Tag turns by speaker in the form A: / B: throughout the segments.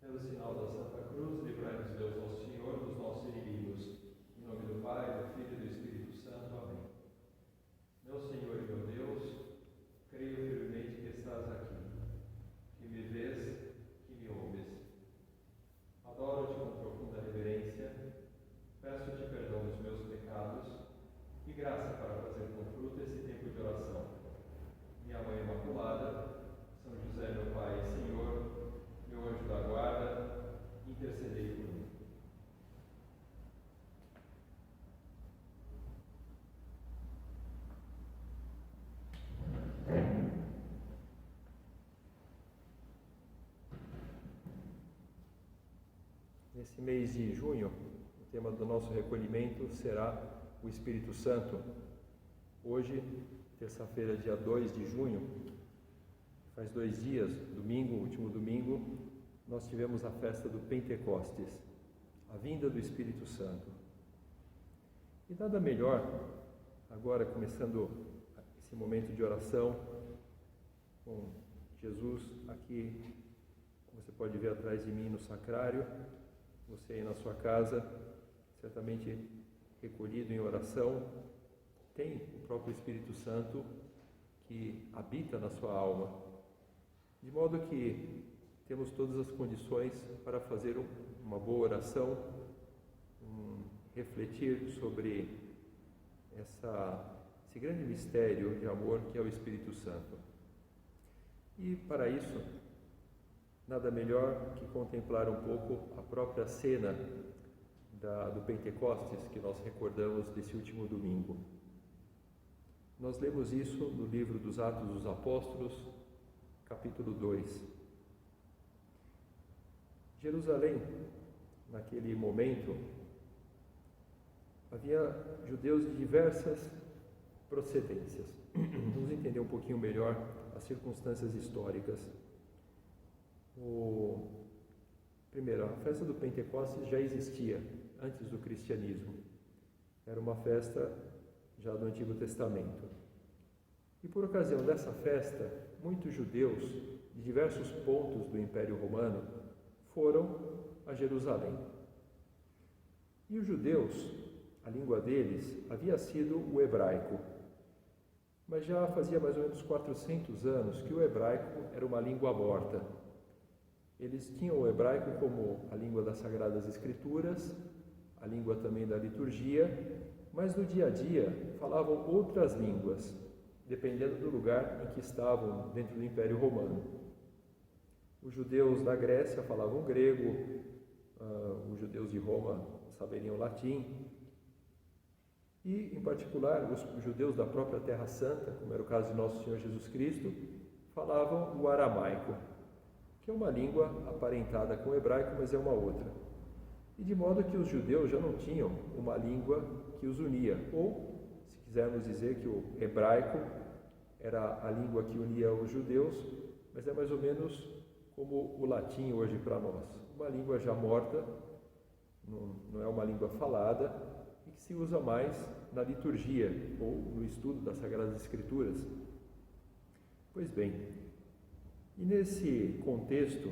A: Pelo sinal da Santa Cruz, livrai-nos Deus nosso Senhor dos nossos inimigos. Em nome do Pai, do Filho e do Espírito Santo. Amém. Meu Senhor e meu Deus, creio firmemente que estás aqui, que me vês, que me ouves. Adoro-te com profunda reverência, peço-te perdão dos meus pecados e graça para fazer com fruto esse tempo de oração. Minha Mãe Imaculada, São José, meu Pai e Senhor, meu anjo da guarda, intercedei por mim. Nesse mês de junho, o tema do nosso recolhimento será o Espírito Santo. Hoje, terça-feira, dia 2 de junho, faz 2 dias, domingo, último domingo, nós tivemos a festa do Pentecostes, a vinda do Espírito Santo. E nada melhor, agora começando esse momento de oração, com Jesus aqui, como você pode ver atrás de mim no sacrário, você aí na sua casa, certamente recolhido em oração, tem o próprio Espírito Santo que habita na sua alma, de modo que temos todas as condições para fazer uma boa oração, refletir sobre esse grande mistério de amor que é o Espírito Santo. E para isso, nada melhor que contemplar um pouco a própria cena do Pentecostes que nós recordamos desse último domingo. Nós lemos isso no livro dos Atos dos Apóstolos, capítulo 2. Jerusalém, naquele momento, havia judeus de diversas procedências. Vamos entender um pouquinho melhor as circunstâncias históricas. Primeiro, a festa do Pentecostes já existia antes do cristianismo. Era uma festa já do Antigo Testamento. E por ocasião dessa festa, muitos judeus de diversos pontos do Império Romano foram a Jerusalém. E os judeus, a língua deles havia sido o hebraico. Mas já fazia mais ou menos 400 anos que o hebraico era uma língua morta. Eles tinham o hebraico como a língua das Sagradas Escrituras, a língua também da liturgia, mas no dia a dia falavam outras línguas, dependendo do lugar em que estavam dentro do Império Romano. Os judeus da Grécia falavam grego, os judeus de Roma saberiam latim, e, em particular, os judeus da própria Terra Santa, como era o caso de Nosso Senhor Jesus Cristo, falavam o aramaico, que é uma língua aparentada com o hebraico, mas é uma outra. E de modo que os judeus já não tinham uma língua que os unia, ou, se quisermos dizer que o hebraico era a língua que unia os judeus, mas é mais ou menos como o latim hoje para nós, uma língua já morta, não é uma língua falada, e que se usa mais na liturgia ou no estudo das Sagradas Escrituras. Pois bem, e nesse contexto,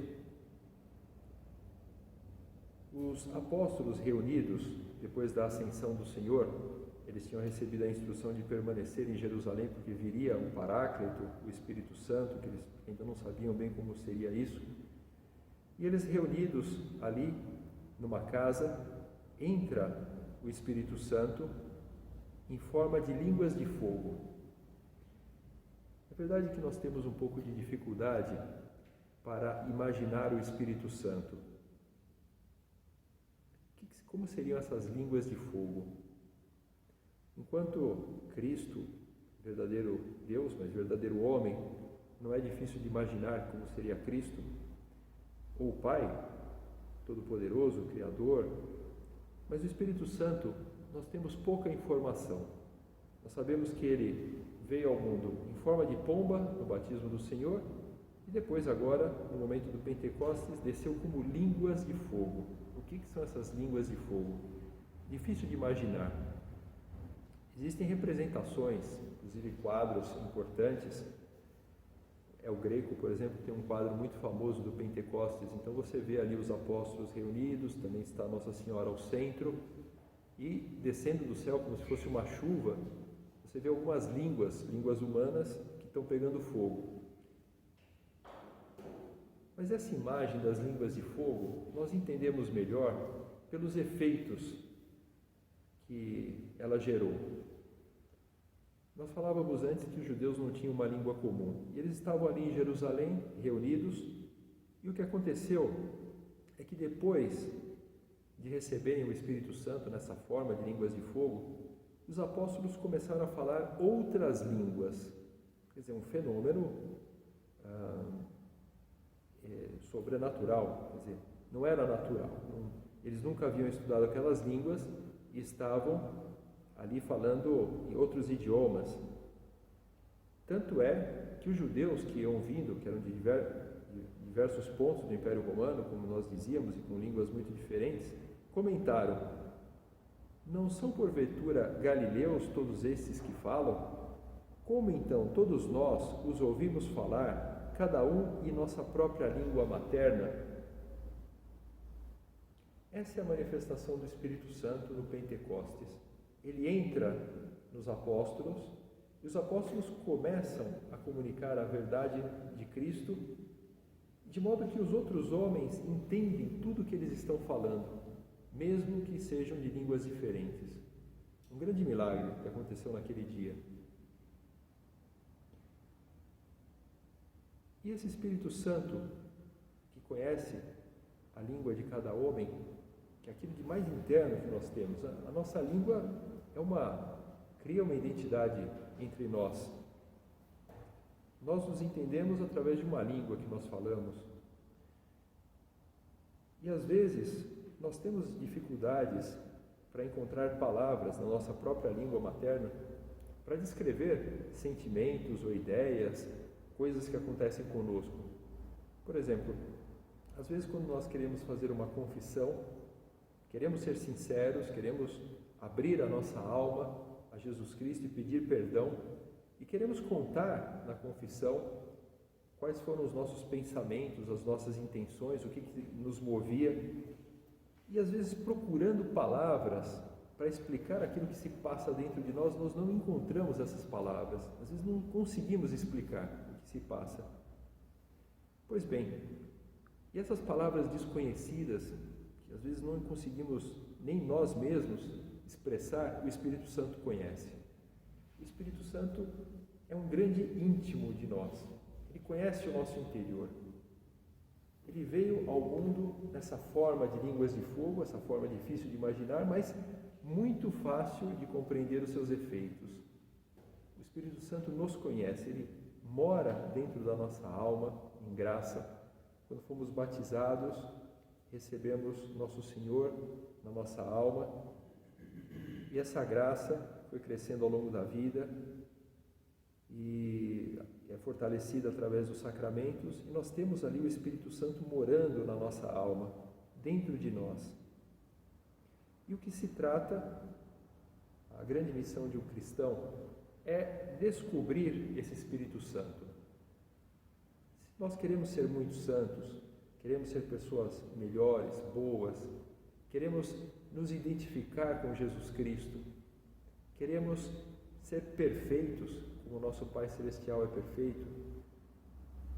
A: os apóstolos reunidos, depois da ascensão do Senhor, eles tinham recebido a instrução de permanecer em Jerusalém, porque viria o Paráclito, o Espírito Santo, que eles ainda não sabiam bem como seria isso. E eles reunidos ali, numa casa, entra o Espírito Santo em forma de línguas de fogo. É verdade que nós temos um pouco de dificuldade para imaginar o Espírito Santo. Como seriam essas línguas de fogo? Enquanto Cristo, verdadeiro Deus, mas verdadeiro homem, não é difícil de imaginar como seria Cristo, ou o Pai, Todo-Poderoso, Criador, mas o Espírito Santo, nós temos pouca informação. Nós sabemos que ele veio ao mundo em forma de pomba, no batismo do Senhor, e depois agora, no momento do Pentecostes, desceu como línguas de fogo. O que são essas línguas de fogo? Difícil de imaginar. Existem representações, inclusive quadros importantes, é o Greco, por exemplo, tem um quadro muito famoso do Pentecostes. Então você vê ali os apóstolos reunidos, também está Nossa Senhora ao centro, e descendo do céu como se fosse uma chuva, você vê algumas línguas humanas que estão pegando fogo. Mas essa imagem das línguas de fogo, nós entendemos melhor pelos efeitos que ela gerou. Nós falávamos antes que os judeus não tinham uma língua comum, e eles estavam ali em Jerusalém, reunidos, e o que aconteceu é que depois de receberem o Espírito Santo nessa forma de línguas de fogo, os apóstolos começaram a falar outras línguas, quer dizer, um fenômeno sobrenatural, quer dizer, não era natural, eles nunca haviam estudado aquelas línguas e estavam ali falando em outros idiomas. Tanto é que os judeus que iam vindo, que eram de diversos pontos do Império Romano, como nós dizíamos, e com línguas muito diferentes, comentaram: não são porventura galileus todos estes que falam? Como então todos nós os ouvimos falar, cada um em nossa própria língua materna? Essa é a manifestação do Espírito Santo no Pentecostes. Ele entra nos apóstolos, e os apóstolos começam a comunicar a verdade de Cristo, de modo que os outros homens entendem tudo o que eles estão falando, mesmo que sejam de línguas diferentes. Um grande milagre que aconteceu naquele dia. E esse Espírito Santo, que conhece a língua de cada homem, que é aquilo de mais interno que nós temos, a nossa língua cria uma identidade entre nós. Nós nos entendemos através de uma língua que nós falamos. E às vezes nós temos dificuldades para encontrar palavras na nossa própria língua materna para descrever sentimentos ou ideias, coisas que acontecem conosco. Por exemplo, às vezes quando nós queremos fazer uma confissão, queremos ser sinceros, queremos abrir a nossa alma a Jesus Cristo e pedir perdão, e queremos contar na confissão quais foram os nossos pensamentos, as nossas intenções, o que nos movia, e às vezes procurando palavras para explicar aquilo que se passa dentro de nós, nós não encontramos essas palavras, às vezes não conseguimos explicar o que se passa. Pois bem, e essas palavras desconhecidas, que às vezes não conseguimos nem nós mesmos expressar, o Espírito Santo conhece. O Espírito Santo é um grande íntimo de nós, ele conhece o nosso interior. Ele veio ao mundo nessa forma de línguas de fogo, essa forma difícil de imaginar, mas muito fácil de compreender os seus efeitos. O Espírito Santo nos conhece, ele mora dentro da nossa alma, em graça. Quando fomos batizados, recebemos nosso Senhor na nossa alma, e essa graça foi crescendo ao longo da vida e é fortalecida através dos sacramentos, e nós temos ali o Espírito Santo morando na nossa alma, dentro de nós. E o que se trata, a grande missão de um cristão, é descobrir esse Espírito Santo. Se nós queremos ser muito santos, queremos ser pessoas melhores, boas, queremos nos identificar com Jesus Cristo, queremos ser perfeitos, como o nosso Pai Celestial é perfeito,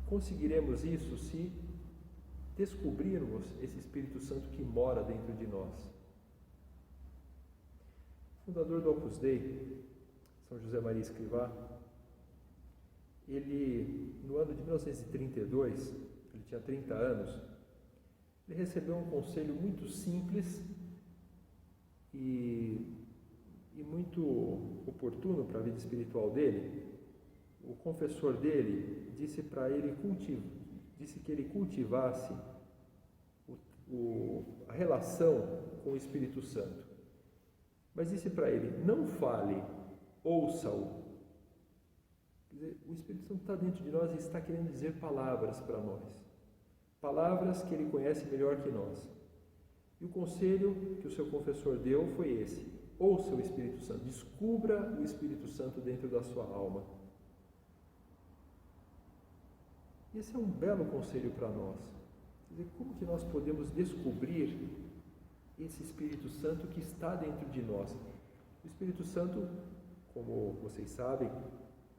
A: conseguiremos isso se descobrirmos esse Espírito Santo que mora dentro de nós. O fundador do Opus Dei, São José Maria Escrivá, ele, no ano de 1932, ele tinha 30 anos, ele recebeu um conselho muito simples e muito oportuno para a vida espiritual dele. O confessor dele disse para ele que ele cultivasse a relação com o Espírito Santo, mas disse para ele: não fale, ouça-o. Quer dizer, o Espírito Santo está dentro de nós e está querendo dizer palavras para nós, palavras que ele conhece melhor que nós. E o conselho que o seu confessor deu foi esse: ouça o Espírito Santo, descubra o Espírito Santo dentro da sua alma. Esse é um belo conselho para nós. Quer dizer, como que nós podemos descobrir esse Espírito Santo que está dentro de nós? O Espírito Santo, como vocês sabem,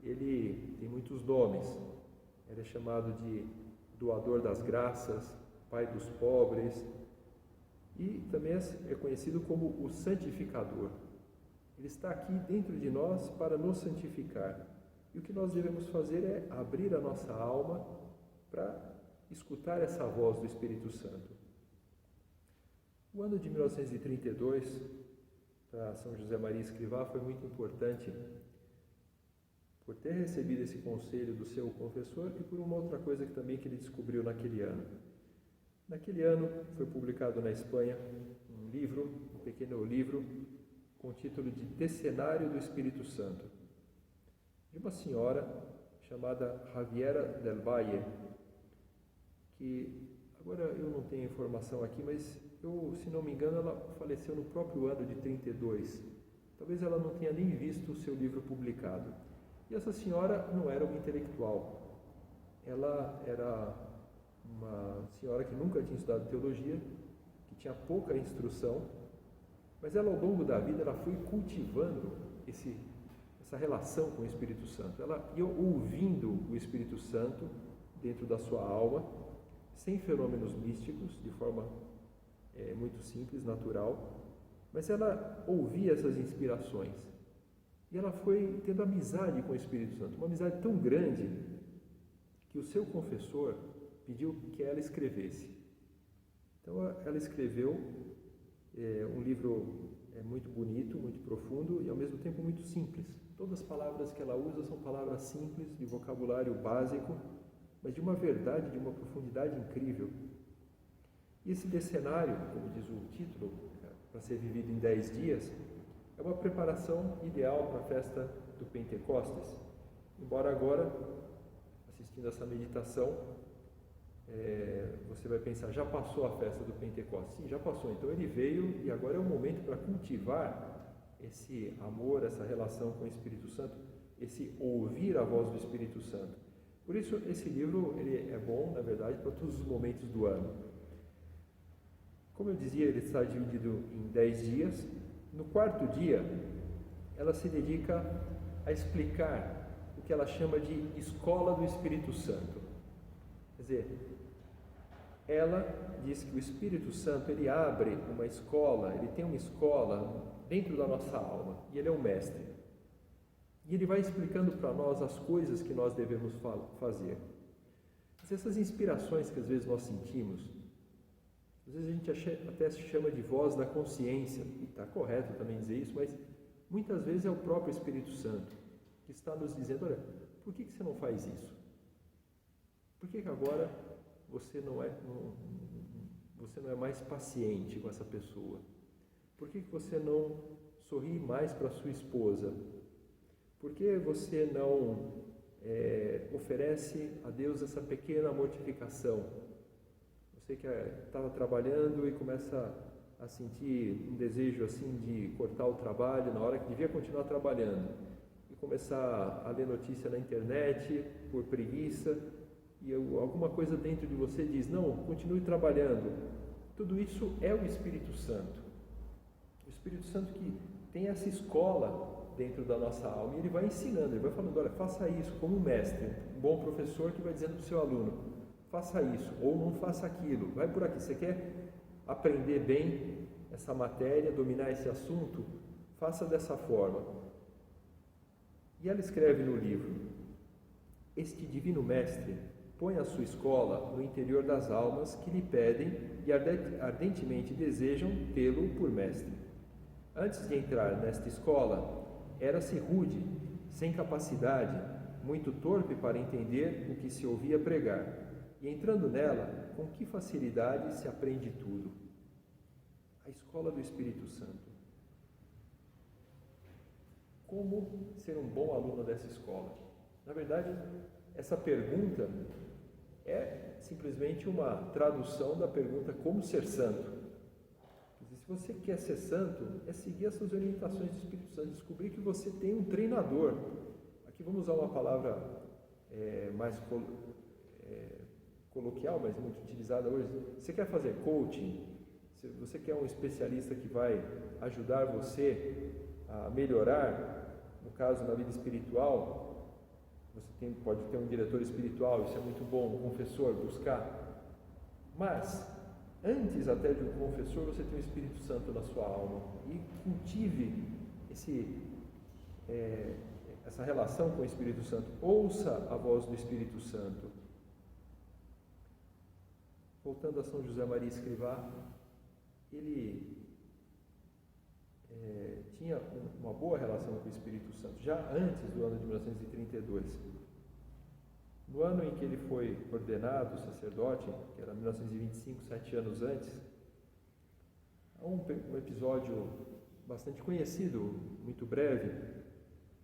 A: ele tem muitos nomes. Ele é chamado de doador das graças, pai dos pobres, e também é conhecido como o santificador. Ele está aqui dentro de nós para nos santificar. E o que nós devemos fazer é abrir a nossa alma para escutar essa voz do Espírito Santo. O ano de 1932, para São José Maria Escrivá, foi muito importante por ter recebido esse conselho do seu confessor e por uma outra coisa que também que ele descobriu naquele ano. Naquele ano foi publicado na Espanha um pequeno livro, com o título de Decenário do Espírito Santo, de uma senhora chamada Javiera del Valle, que agora eu não tenho informação aqui, mas se não me engano, ela faleceu no próprio ano de 32. Talvez ela não tenha nem visto o seu livro publicado. E essa senhora não era uma intelectual. Ela era uma senhora que nunca tinha estudado teologia, que tinha pouca instrução, mas ela, ao longo da vida, ela foi cultivando essa relação com o Espírito Santo. Ela ia ouvindo o Espírito Santo dentro da sua alma, sem fenômenos místicos, de forma muito simples, natural, mas ela ouvia essas inspirações. E ela foi tendo amizade com o Espírito Santo, uma amizade tão grande que o seu confessor pediu que ela escrevesse. Então ela escreveu um livro muito bonito, muito profundo e ao mesmo tempo muito simples. Todas as palavras que ela usa são palavras simples, de vocabulário básico, mas de uma verdade, de uma profundidade incrível. E esse decenário, como diz o título, para ser vivido em 10 dias, é uma preparação ideal para a festa do Pentecostes. Embora agora, assistindo essa meditação, você vai pensar, já passou a festa do Pentecostes? Sim, já passou. Então ele veio e agora é o momento para cultivar esse amor, essa relação com o Espírito Santo, esse ouvir a voz do Espírito Santo. Por isso, esse livro ele é bom, na verdade, para todos os momentos do ano. Como eu dizia, ele está dividido em 10 dias. No quarto dia, ela se dedica a explicar o que ela chama de escola do Espírito Santo. Quer dizer, ela diz que o Espírito Santo, ele abre uma escola, ele tem uma escola dentro da nossa alma, e ele é um mestre. E ele vai explicando para nós as coisas que nós devemos fazer. Mas essas inspirações que às vezes nós sentimos, às vezes a gente até se chama de voz da consciência, e está correto também dizer isso, mas muitas vezes é o próprio Espírito Santo que está nos dizendo, olha, por que você não faz isso? Por que agora você não é mais paciente com essa pessoa? Por que você não sorri mais para sua esposa? Por que você não oferece a Deus essa pequena mortificação? Você que estava trabalhando e começa a sentir um desejo assim de cortar o trabalho na hora que devia continuar trabalhando e começar a ler notícia na internet por preguiça e alguma coisa dentro de você diz, não, continue trabalhando. Tudo isso é o Espírito Santo. O Espírito Santo que tem essa escola dentro da nossa alma e ele vai ensinando, ele vai falando, olha, faça isso como um mestre, um bom professor que vai dizendo para o seu aluno, faça isso, ou não faça aquilo, vai por aqui, você quer aprender bem essa matéria, dominar esse assunto, faça dessa forma. E ela escreve no livro, este divino mestre põe a sua escola no interior das almas que lhe pedem e ardentemente desejam tê-lo por mestre. Antes de entrar nesta escola, era-se rude, sem capacidade, muito torpe para entender o que se ouvia pregar. E entrando nela, com que facilidade se aprende tudo. A escola do Espírito Santo. Como ser um bom aluno dessa escola? Na verdade, essa pergunta é simplesmente uma tradução da pergunta como ser santo. Se você quer ser santo, é seguir essas orientações do Espírito Santo, descobrir que você tem um treinador. Aqui vamos usar uma palavra mais coloquial, mas muito utilizada hoje. Você quer fazer coaching? Se você quer um especialista que vai ajudar você a melhorar, no caso, na vida espiritual, você pode ter um diretor espiritual, isso é muito bom, um confessor, buscar. Mas, antes até de um confessor, você tem o Espírito Santo na sua alma. E cultive essa relação com o Espírito Santo. Ouça a voz do Espírito Santo. Voltando a São José Maria Escrivá, ele tinha uma boa relação com o Espírito Santo, já antes do ano de 1932. No ano em que ele foi ordenado sacerdote, que era 1925, 7 anos antes, há um episódio bastante conhecido, muito breve,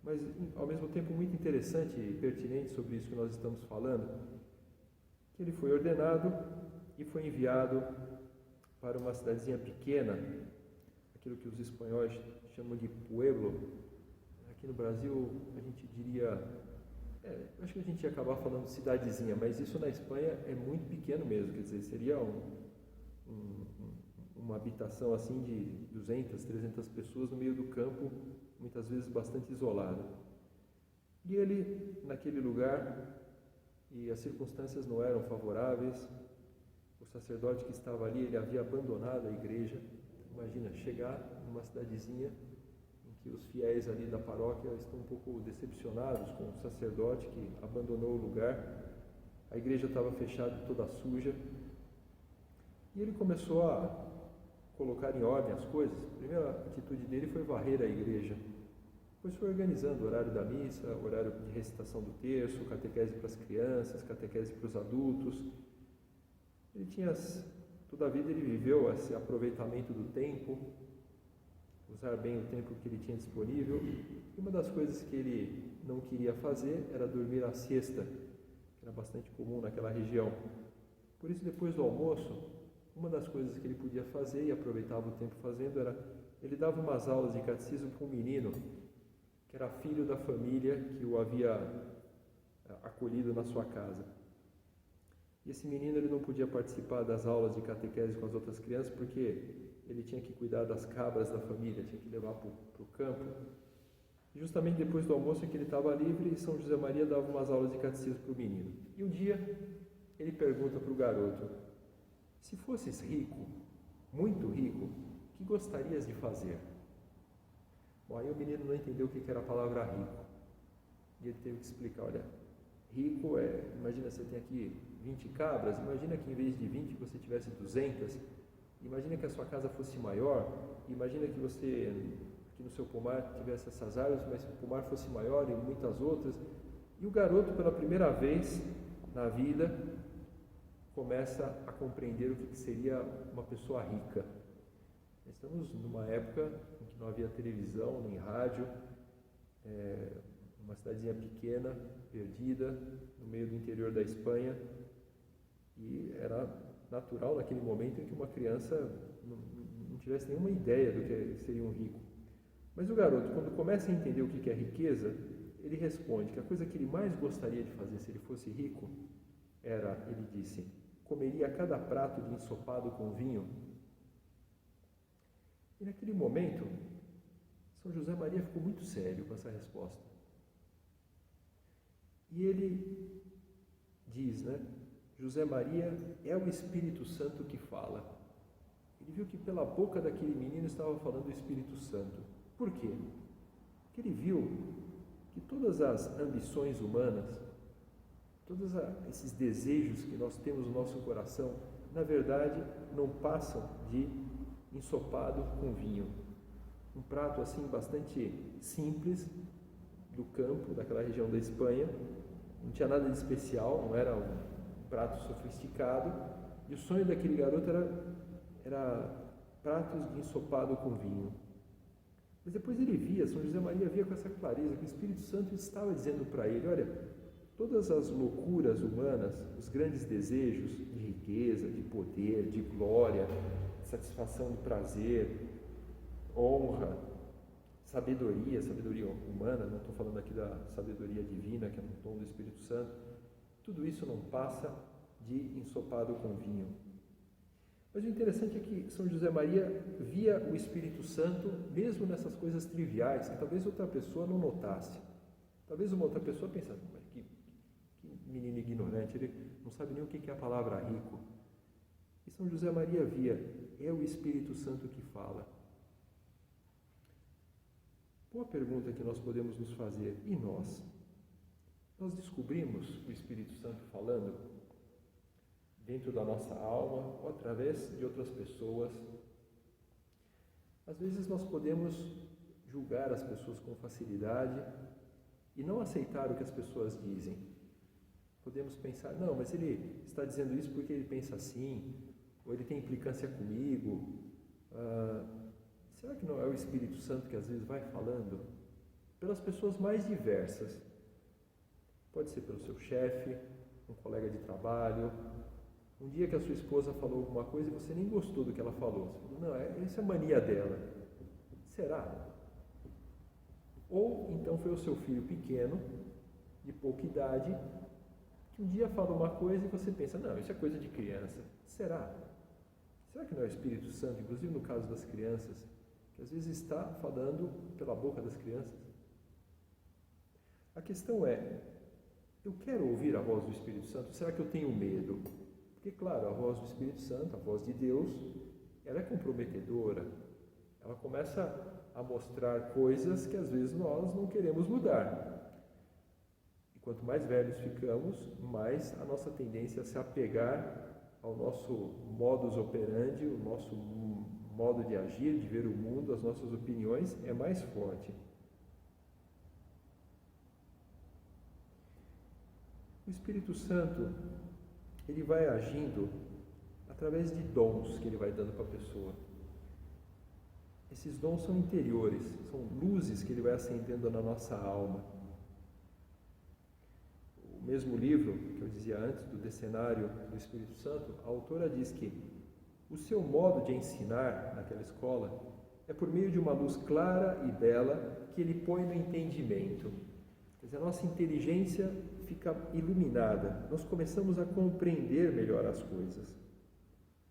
A: mas ao mesmo tempo muito interessante e pertinente sobre isso que nós estamos falando, que ele foi ordenado e foi enviado para uma cidadezinha pequena, aquilo que os espanhóis chamam de pueblo. Aqui no Brasil a gente diria, acho que a gente ia acabar falando cidadezinha, mas isso na Espanha é muito pequeno mesmo, quer dizer, seria uma habitação assim de 200, 300 pessoas no meio do campo, muitas vezes bastante isolado. E ele, naquele lugar, e as circunstâncias não eram favoráveis, o sacerdote que estava ali, ele havia abandonado a igreja. Imagina, chegar numa cidadezinha em que os fiéis ali da paróquia estão um pouco decepcionados com o sacerdote que abandonou o lugar. A igreja estava fechada, toda suja. E ele começou a colocar em ordem as coisas. A primeira atitude dele foi varrer a igreja. Depois foi organizando o horário da missa, o horário de recitação do terço, catequese para as crianças, catequese para os adultos. Ele tinha, toda a vida ele viveu esse aproveitamento do tempo, usar bem o tempo que ele tinha disponível. E uma das coisas que ele não queria fazer era dormir a siesta, que era bastante comum naquela região. Por isso, depois do almoço, uma das coisas que ele podia fazer e aproveitava o tempo fazendo era, ele dava umas aulas de catecismo para um menino que era filho da família que o havia acolhido na sua casa. E esse menino ele não podia participar das aulas de catequese com as outras crianças porque ele tinha que cuidar das cabras da família, tinha que levar para o campo. E justamente depois do almoço em que ele estava livre, São José Maria dava umas aulas de catecismo para o menino. E um dia ele pergunta para o garoto: se fosses rico, muito rico, o que gostarias de fazer? Bom, aí o menino não entendeu o que era a palavra rico. E ele teve que explicar, olha, rico imagina, você tem aqui 20 cabras, imagina que em vez de 20 você tivesse 200, imagina que a sua casa fosse maior, imagina que você, aqui no seu pomar, tivesse essas árvores, mas o pomar fosse maior e muitas outras. E o garoto, pela primeira vez na vida, começa a compreender o que seria uma pessoa rica. Estamos numa época em que não havia televisão, nem rádio, uma cidadezinha pequena, perdida, no meio do interior da Espanha, e era natural naquele momento em que uma criança não tivesse nenhuma ideia do que seria um rico. Mas o garoto, quando começa a entender o que é riqueza, ele responde que a coisa que ele mais gostaria de fazer se ele fosse rico era, ele disse, comeria cada prato de ensopado com vinho. E naquele momento, São José Maria ficou muito sério com essa resposta. E ele diz, José Maria é o Espírito Santo que fala. Ele viu que pela boca daquele menino estava falando o Espírito Santo. Por quê? Porque ele viu que todas as ambições humanas, todos esses desejos que nós temos no nosso coração, na verdade, não passam de ensopado com vinho. Um prato assim bastante simples, do campo, daquela região da Espanha, não tinha nada de especial, não era um prato sofisticado, e o sonho daquele garoto era pratos de ensopado com vinho. Mas depois ele via, São José Maria via com essa clareza que o Espírito Santo estava dizendo para ele, olha, todas as loucuras humanas, os grandes desejos de riqueza, de poder, de glória, satisfação do prazer, honra, sabedoria humana, não estou falando aqui da sabedoria divina, que é no tom do Espírito Santo, tudo isso não passa de ensopado com vinho. Mas o interessante é que São José Maria via o Espírito Santo mesmo nessas coisas triviais, que talvez outra pessoa não notasse. Talvez uma outra pessoa pensasse, mas que menino ignorante, ele não sabe nem o que é a palavra rico. E São José Maria via, é o Espírito Santo que fala. Boa pergunta que nós podemos nos fazer, e nós? Nós descobrimos o Espírito Santo falando dentro da nossa alma ou através de outras pessoas? Às vezes nós podemos julgar as pessoas com facilidade e não aceitar o que as pessoas dizem. Podemos pensar, não, mas ele está dizendo isso porque ele pensa assim, ou ele tem implicância comigo. Será que não é o Espírito Santo que às vezes vai falando? Pelas pessoas mais diversas. Pode ser pelo seu chefe, um colega de trabalho. Um dia que a sua esposa falou alguma coisa e você nem gostou do que ela falou. Você falou, não, essa é a mania dela. Será? Ou então foi o seu filho pequeno, de pouca idade, que um dia fala uma coisa e você pensa, não, isso é coisa de criança. Será? Será que não é o Espírito Santo, inclusive no caso das crianças, que às vezes está falando pela boca das crianças? A questão é, eu quero ouvir a voz do Espírito Santo? Será que eu tenho medo? Porque, claro, a voz do Espírito Santo, a voz de Deus, ela é comprometedora. Ela começa a mostrar coisas que às vezes nós não queremos mudar. E quanto mais velhos ficamos, mais a nossa tendência a se apegar ao nosso modus operandi, o nosso modo de agir, de ver o mundo, as nossas opiniões, é mais forte. O Espírito Santo, ele vai agindo através de dons que ele vai dando para a pessoa. Esses dons são interiores, são luzes que ele vai acendendo na nossa alma. O mesmo livro que eu dizia antes, do Decenário do Espírito Santo, a autora diz que o seu modo de ensinar naquela escola é por meio de uma luz clara e bela que ele põe no entendimento. Quer dizer, a nossa inteligência fica iluminada, nós começamos a compreender melhor as coisas.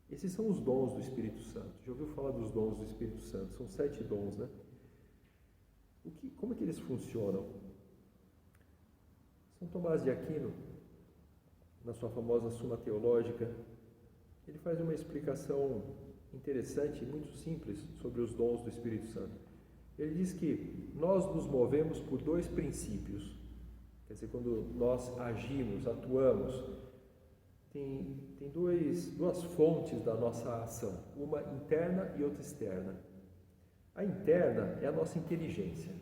A: Esses são os dons do Espírito Santo. Já ouviu falar dos dons do Espírito Santo? São 7 dons, né? Como é que eles funcionam? São Tomás de Aquino, na sua famosa Suma Teológica, ele faz uma explicação interessante e muito simples sobre os dons do Espírito Santo. Ele diz que nós nos movemos por 2 princípios. Quer dizer, quando nós agimos, atuamos, tem duas fontes da nossa ação, uma interna e outra externa. A interna é a nossa inteligência.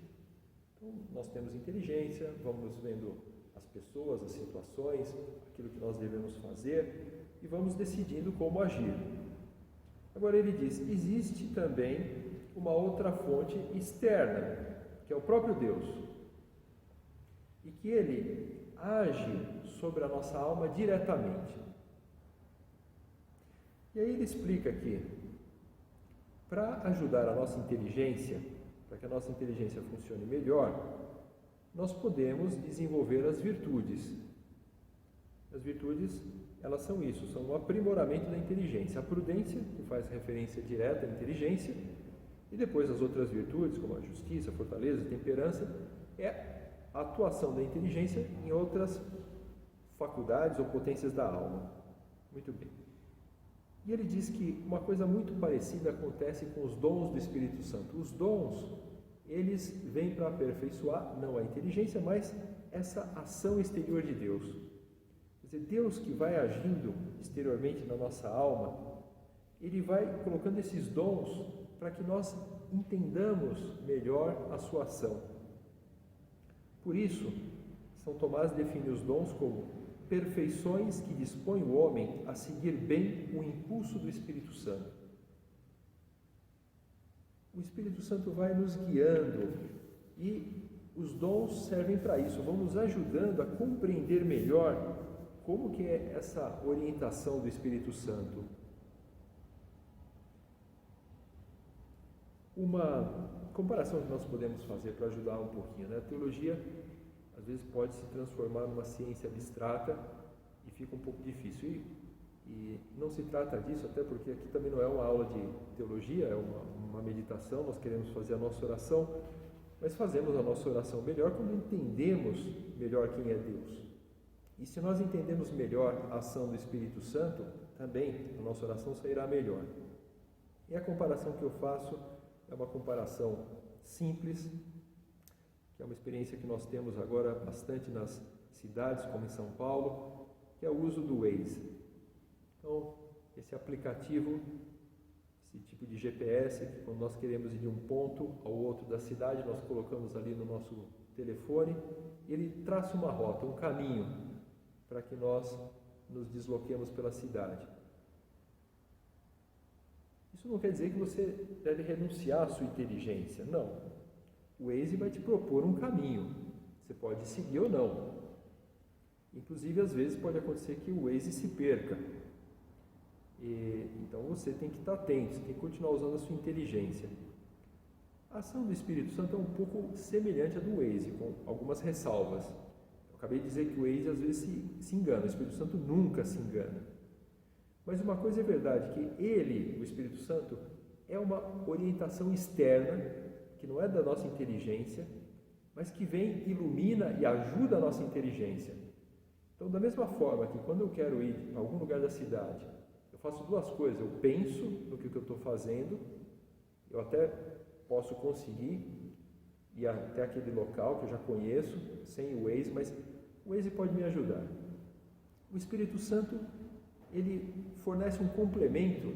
A: Então, nós temos inteligência, vamos vendo as pessoas, as situações, aquilo que nós devemos fazer e vamos decidindo como agir. Agora ele diz, existe também uma outra fonte externa, que é o próprio Deus, e que ele age sobre a nossa alma diretamente. E aí ele explica que, para ajudar a nossa inteligência, para que a nossa inteligência funcione melhor, nós podemos desenvolver as virtudes. As virtudes, elas são isso, são o aprimoramento da inteligência. A prudência, que faz referência direta à inteligência, e depois as outras virtudes, como a justiça, a fortaleza, a temperança, é a atuação da inteligência em outras faculdades ou potências da alma. Muito bem. E ele diz que uma coisa muito parecida acontece com os dons do Espírito Santo. Os dons, eles vêm para aperfeiçoar, não a inteligência, mas essa ação exterior de Deus. Quer dizer, Deus que vai agindo exteriormente na nossa alma, ele vai colocando esses dons para que nós entendamos melhor a sua ação. Por isso, São Tomás define os dons como perfeições que dispõem o homem a seguir bem o impulso do Espírito Santo. O Espírito Santo vai nos guiando e os dons servem para isso, vão nos ajudando a compreender melhor como que é essa orientação do Espírito Santo. Uma comparação que nós podemos fazer para ajudar um pouquinho, né? A teologia às vezes pode se transformar numa ciência abstrata e fica um pouco difícil. E não se trata disso, até porque aqui também não é uma aula de teologia, é uma meditação, nós queremos fazer a nossa oração, mas fazemos a nossa oração melhor quando entendemos melhor quem é Deus. E se nós entendemos melhor a ação do Espírito Santo, também a nossa oração sairá melhor. E a comparação que eu faço é uma comparação simples, que é uma experiência que nós temos agora bastante nas cidades, como em São Paulo, que é o uso do Waze. Então, esse aplicativo, esse tipo de GPS, que quando nós queremos ir de um ponto ao outro da cidade, nós colocamos ali no nosso telefone, ele traça uma rota, um caminho, para que nós nos desloquemos pela cidade. Isso não quer dizer que você deve renunciar à sua inteligência, não. O Waze vai te propor um caminho, você pode seguir ou não. Inclusive, às vezes pode acontecer que o Waze se perca. Então você tem que estar atento, você tem que continuar usando a sua inteligência. A ação do Espírito Santo é um pouco semelhante à do Waze, com algumas ressalvas. Eu acabei de dizer que o Waze às vezes se engana, o Espírito Santo nunca se engana. Mas uma coisa é verdade, que ele, o Espírito Santo, é uma orientação externa, que não é da nossa inteligência, mas que vem, ilumina e ajuda a nossa inteligência. Então, da mesma forma que quando eu quero ir a algum lugar da cidade, eu faço duas coisas, eu penso no que eu estou fazendo, eu até posso conseguir ir até aquele local que eu já conheço, sem o Waze, mas o Waze pode me ajudar. O Espírito Santo, ele fornece um complemento,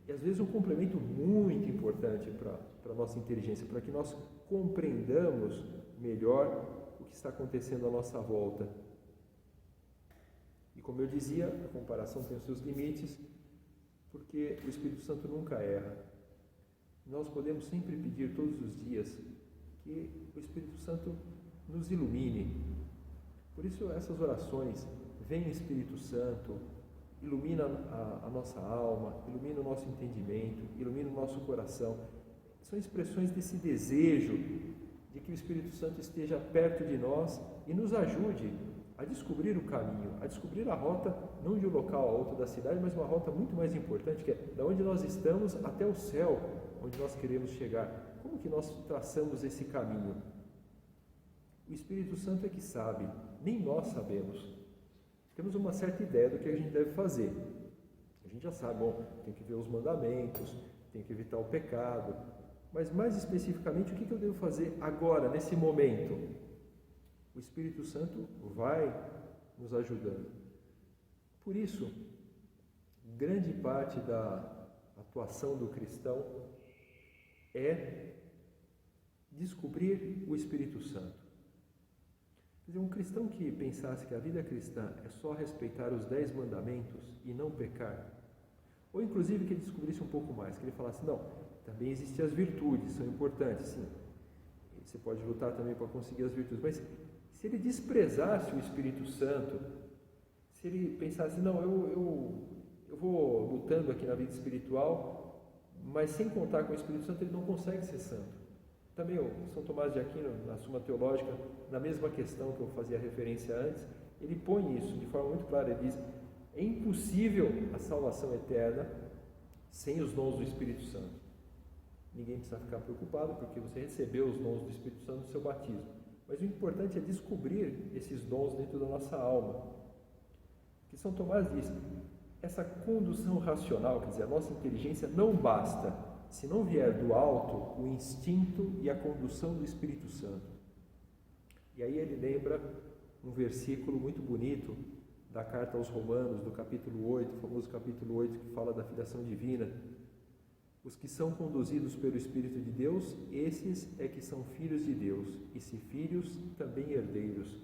A: e às vezes um complemento muito importante para a nossa inteligência, para que nós compreendamos melhor o que está acontecendo à nossa volta. E como eu dizia, a comparação tem os seus limites, porque o Espírito Santo nunca erra. Nós podemos sempre pedir todos os dias que o Espírito Santo nos ilumine. Por isso essas orações, vem o Espírito Santo, ilumina a nossa alma, ilumina o nosso entendimento, ilumina o nosso coração. São expressões desse desejo de que o Espírito Santo esteja perto de nós e nos ajude a descobrir o caminho, a descobrir a rota, não de um local a outro da cidade, mas uma rota muito mais importante, que é da onde nós estamos até o céu, onde nós queremos chegar. Como que nós traçamos esse caminho? O Espírito Santo é que sabe, nem nós sabemos. Temos uma certa ideia do que a gente deve fazer. A gente já sabe, bom, tem que ver os mandamentos, tem que evitar o pecado, mas mais especificamente, o que eu devo fazer agora, nesse momento? O Espírito Santo vai nos ajudando. Por isso, grande parte da atuação do cristão é descobrir o Espírito Santo. Quer dizer, um cristão que pensasse que a vida cristã é só respeitar os 10 mandamentos e não pecar, ou inclusive que ele descobrisse um pouco mais, que ele falasse, não, também existem as virtudes, são importantes, sim. Você pode lutar também para conseguir as virtudes, mas se ele desprezasse o Espírito Santo, se ele pensasse, não, eu vou lutando aqui na vida espiritual, mas sem contar com o Espírito Santo, ele não consegue ser santo. Também o São Tomás de Aquino, na Suma Teológica, na mesma questão que eu fazia referência antes, ele põe isso de forma muito clara, ele diz, é impossível a salvação eterna sem os dons do Espírito Santo. Ninguém precisa ficar preocupado, porque você recebeu os dons do Espírito Santo no seu batismo. Mas o importante é descobrir esses dons dentro da nossa alma. Que São Tomás diz, essa condução racional, quer dizer, a nossa inteligência não basta, se não vier do alto o instinto e a condução do Espírito Santo. E aí ele lembra um versículo muito bonito da carta aos Romanos, do capítulo 8, o famoso capítulo 8, que fala da filiação divina. Os que são conduzidos pelo Espírito de Deus, esses é que são filhos de Deus, e se filhos, também herdeiros.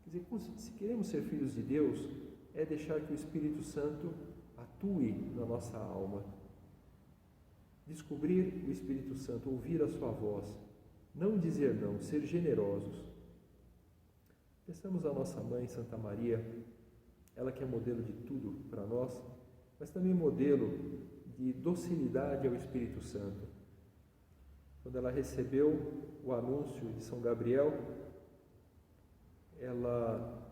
A: Quer dizer, se queremos ser filhos de Deus, é deixar que o Espírito Santo atue na nossa alma. Descobrir o Espírito Santo, ouvir a sua voz, não dizer não, ser generosos. Pensamos na nossa mãe, Santa Maria, ela que é modelo de tudo para nós, mas também modelo de docilidade ao Espírito Santo. Quando ela recebeu o anúncio de São Gabriel, ela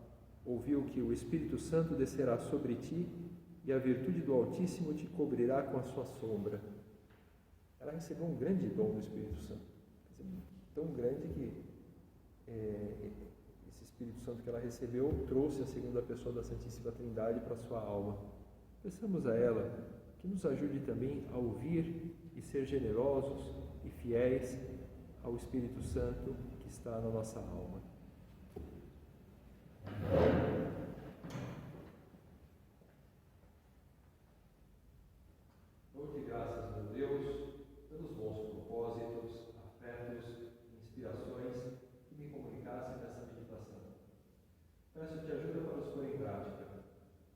A: ouviu que o Espírito Santo descerá sobre ti e a virtude do Altíssimo te cobrirá com a sua sombra. Ela recebeu um grande dom do Espírito Santo, tão grande que esse Espírito Santo que ela recebeu trouxe a segunda pessoa da Santíssima Trindade para a sua alma. Peçamos a ela que nos ajude também a ouvir e ser generosos e fiéis ao Espírito Santo que está na nossa alma. Dou-te graças, meu Deus, pelos bons propósitos, afetos e inspirações que me comunicassem nessa meditação. Peço-te ajuda para os pôr em prática.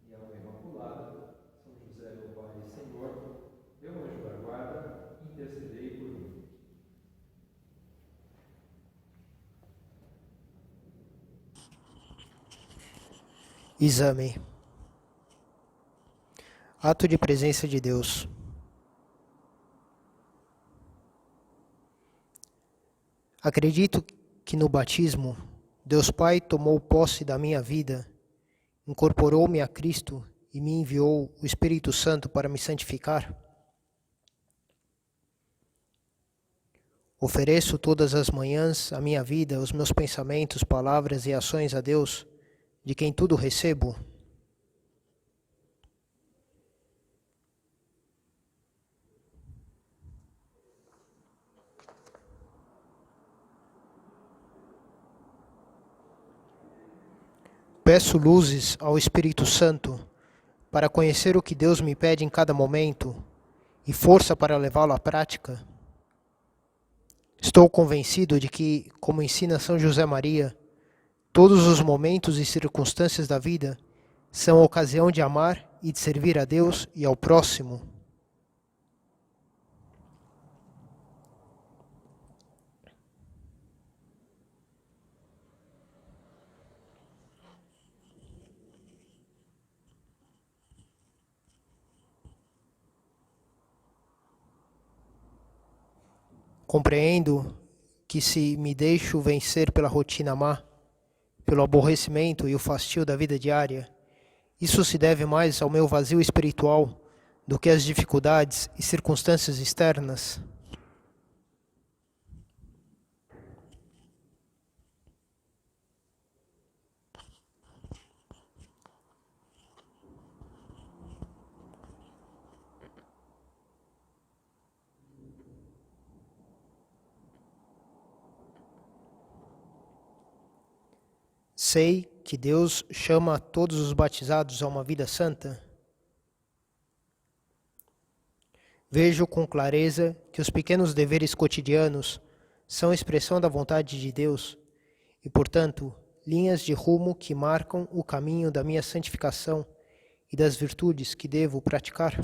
A: Minha Mãe Imaculada, São José, meu Pai e Senhor, meu anjo da guarda, intercedei por mim.
B: Exame. Ato de presença de Deus. Acredito que no batismo, Deus Pai tomou posse da minha vida, incorporou-me a Cristo e me enviou o Espírito Santo para me santificar. Ofereço todas as manhãs a minha vida, os meus pensamentos, palavras e ações a Deus, de quem tudo recebo. Peço luzes ao Espírito Santo para conhecer o que Deus me pede em cada momento e força para levá-lo à prática. Estou convencido de que, como ensina São José Maria, todos os momentos e circunstâncias da vida são ocasião de amar e de servir a Deus e ao próximo. Compreendo que se me deixo vencer pela rotina má, pelo aborrecimento e o fastio da vida diária, isso se deve mais ao meu vazio espiritual do que às dificuldades e circunstâncias externas. Sei que Deus chama a todos os batizados a uma vida santa. Vejo com clareza que os pequenos deveres cotidianos são expressão da vontade de Deus e, portanto, linhas de rumo que marcam o caminho da minha santificação e das virtudes que devo praticar.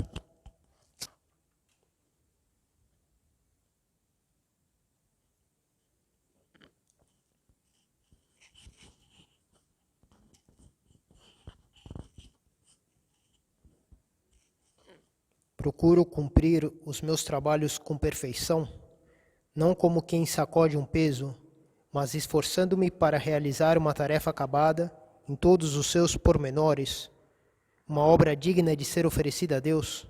B: Procuro cumprir os meus trabalhos com perfeição, não como quem sacode um peso, mas esforçando-me para realizar uma tarefa acabada em todos os seus pormenores, uma obra digna de ser oferecida a Deus.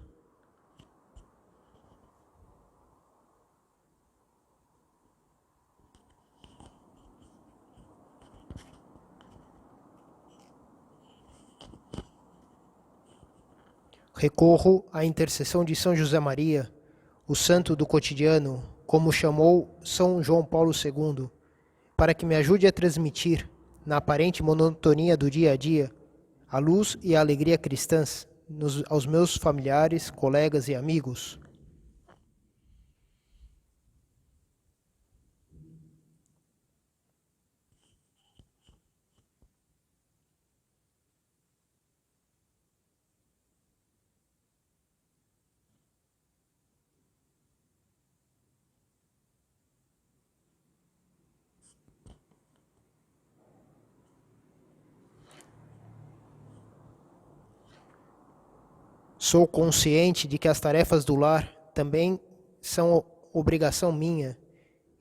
B: Recorro à intercessão de São José Maria, o santo do cotidiano, como chamou São João Paulo II, para que me ajude a transmitir, na aparente monotonia do dia a dia, a luz e a alegria cristãs aos meus familiares, colegas e amigos. Sou consciente de que as tarefas do lar também são obrigação minha,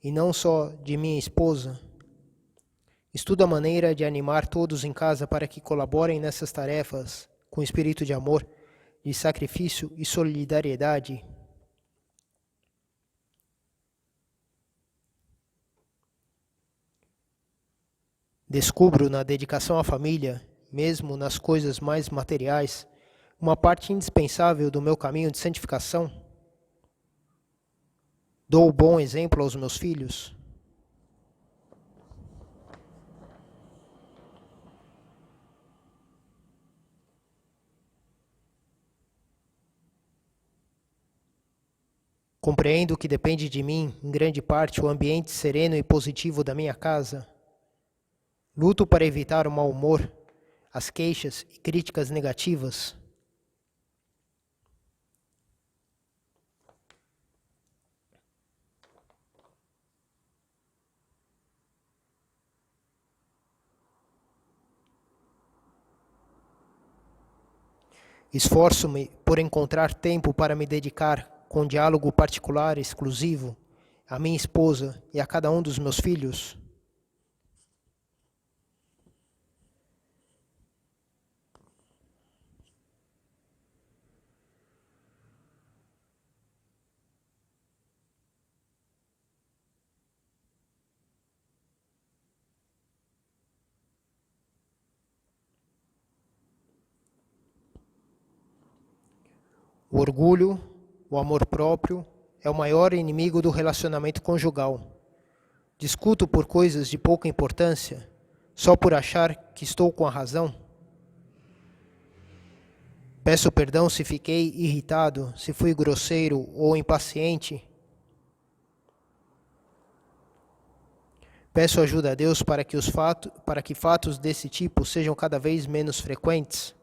B: e não só de minha esposa. Estudo a maneira de animar todos em casa para que colaborem nessas tarefas com espírito de amor, de sacrifício e solidariedade. Descubro na dedicação à família, mesmo nas coisas mais materiais, uma parte indispensável do meu caminho de santificação. Dou o bom exemplo aos meus filhos. Compreendo que depende de mim, em grande parte, o ambiente sereno e positivo da minha casa. Luto para evitar o mau humor, as queixas e críticas negativas. Esforço-me por encontrar tempo para me dedicar, com diálogo particular e exclusivo, à minha esposa e a cada um dos meus filhos. O orgulho, o amor próprio, é o maior inimigo do relacionamento conjugal. Discuto por coisas de pouca importância, só por achar que estou com a razão. Peço perdão se fiquei irritado, se fui grosseiro ou impaciente. Peço ajuda a Deus para que fatos desse tipo sejam cada vez menos frequentes.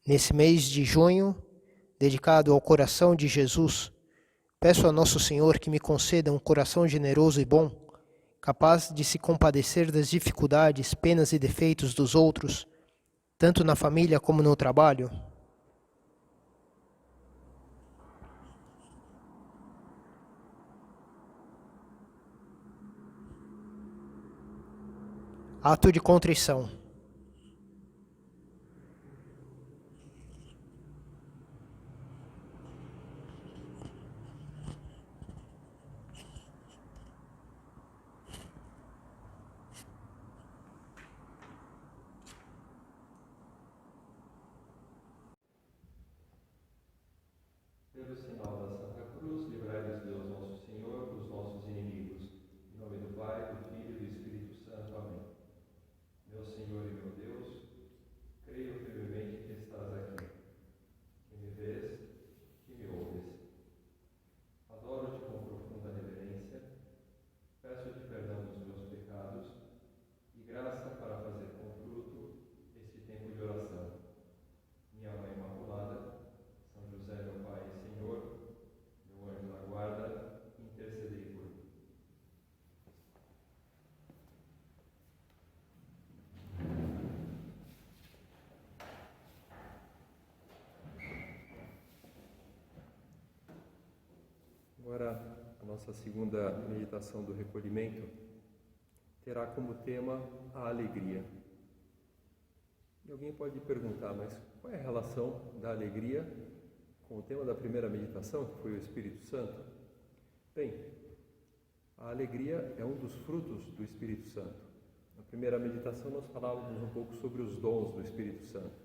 B: Nesse mês de junho, dedicado ao coração de Jesus, peço a Nosso Senhor que me conceda um coração generoso e bom, capaz de se compadecer das dificuldades, penas e defeitos dos outros, tanto na família como no trabalho. Ato de contrição.
A: Pelo sinal da Santa Cruz, livrai-nos Deus nosso Senhor dos nossos inimigos. Em nome do Pai, do Filho e do Espírito Santo. Amém. Meu Senhor e meu Deus, creio firmemente que estás aqui, que me vês, que me ouves. Adoro-te com profunda reverência, peço-te perdão dos meus pecados e graça para fazer com fruto este tempo de oração. Minha Mãe Imaculada, São José, meu Pai e Senhor, meu anjo da guarda, intercedei por mim. Agora, a nossa segunda meditação do recolhimento terá como tema a alegria. E alguém pode perguntar, mas qual é a relação da alegria com o tema da primeira meditação, que foi o Espírito Santo? Bem, a alegria é um dos frutos do Espírito Santo. Na primeira meditação nós falávamos um pouco sobre os dons do Espírito Santo.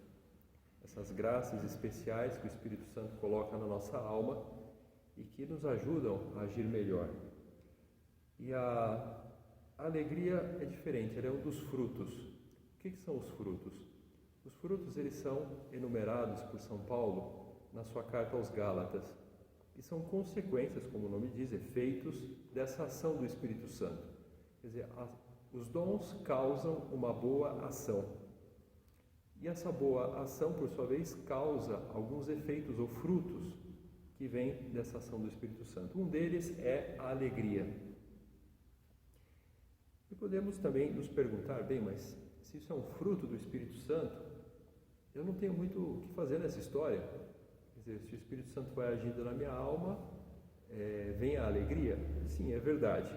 A: Essas graças especiais que o Espírito Santo coloca na nossa alma e que nos ajudam a agir melhor. E a alegria é diferente, ela é um dos frutos. O que são os frutos? Os frutos, eles são enumerados por São Paulo na sua carta aos Gálatas, e são consequências, como o nome diz, efeitos dessa ação do Espírito Santo. Quer dizer, os dons causam uma boa ação. E essa boa ação, por sua vez, causa alguns efeitos ou frutos que que vem dessa ação do Espírito Santo. Um deles é a alegria. E podemos também nos perguntar, bem, mas se isso é um fruto do Espírito Santo, eu não tenho muito o que fazer nessa história. Quer dizer, se o Espírito Santo vai agindo na minha alma, vem a alegria? Sim, é verdade.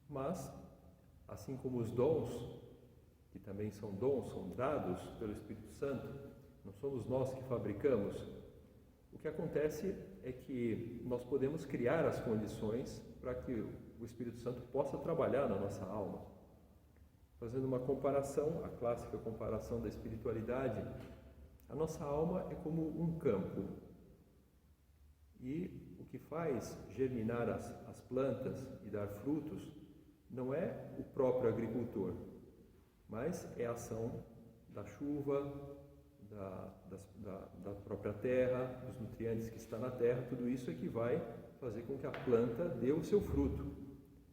A: Mas, assim como os dons, que também são dons, são dados pelo Espírito Santo, não somos nós que fabricamos, o que acontece é que nós podemos criar as condições para que o Espírito Santo possa trabalhar na nossa alma. Fazendo uma comparação, a clássica comparação da espiritualidade, a nossa alma é como um campo. E o que faz germinar as plantas e dar frutos não é o próprio agricultor, mas é a ação da chuva, da própria terra, dos nutrientes que está na terra. Tudo isso é que vai fazer com que a planta dê o seu fruto.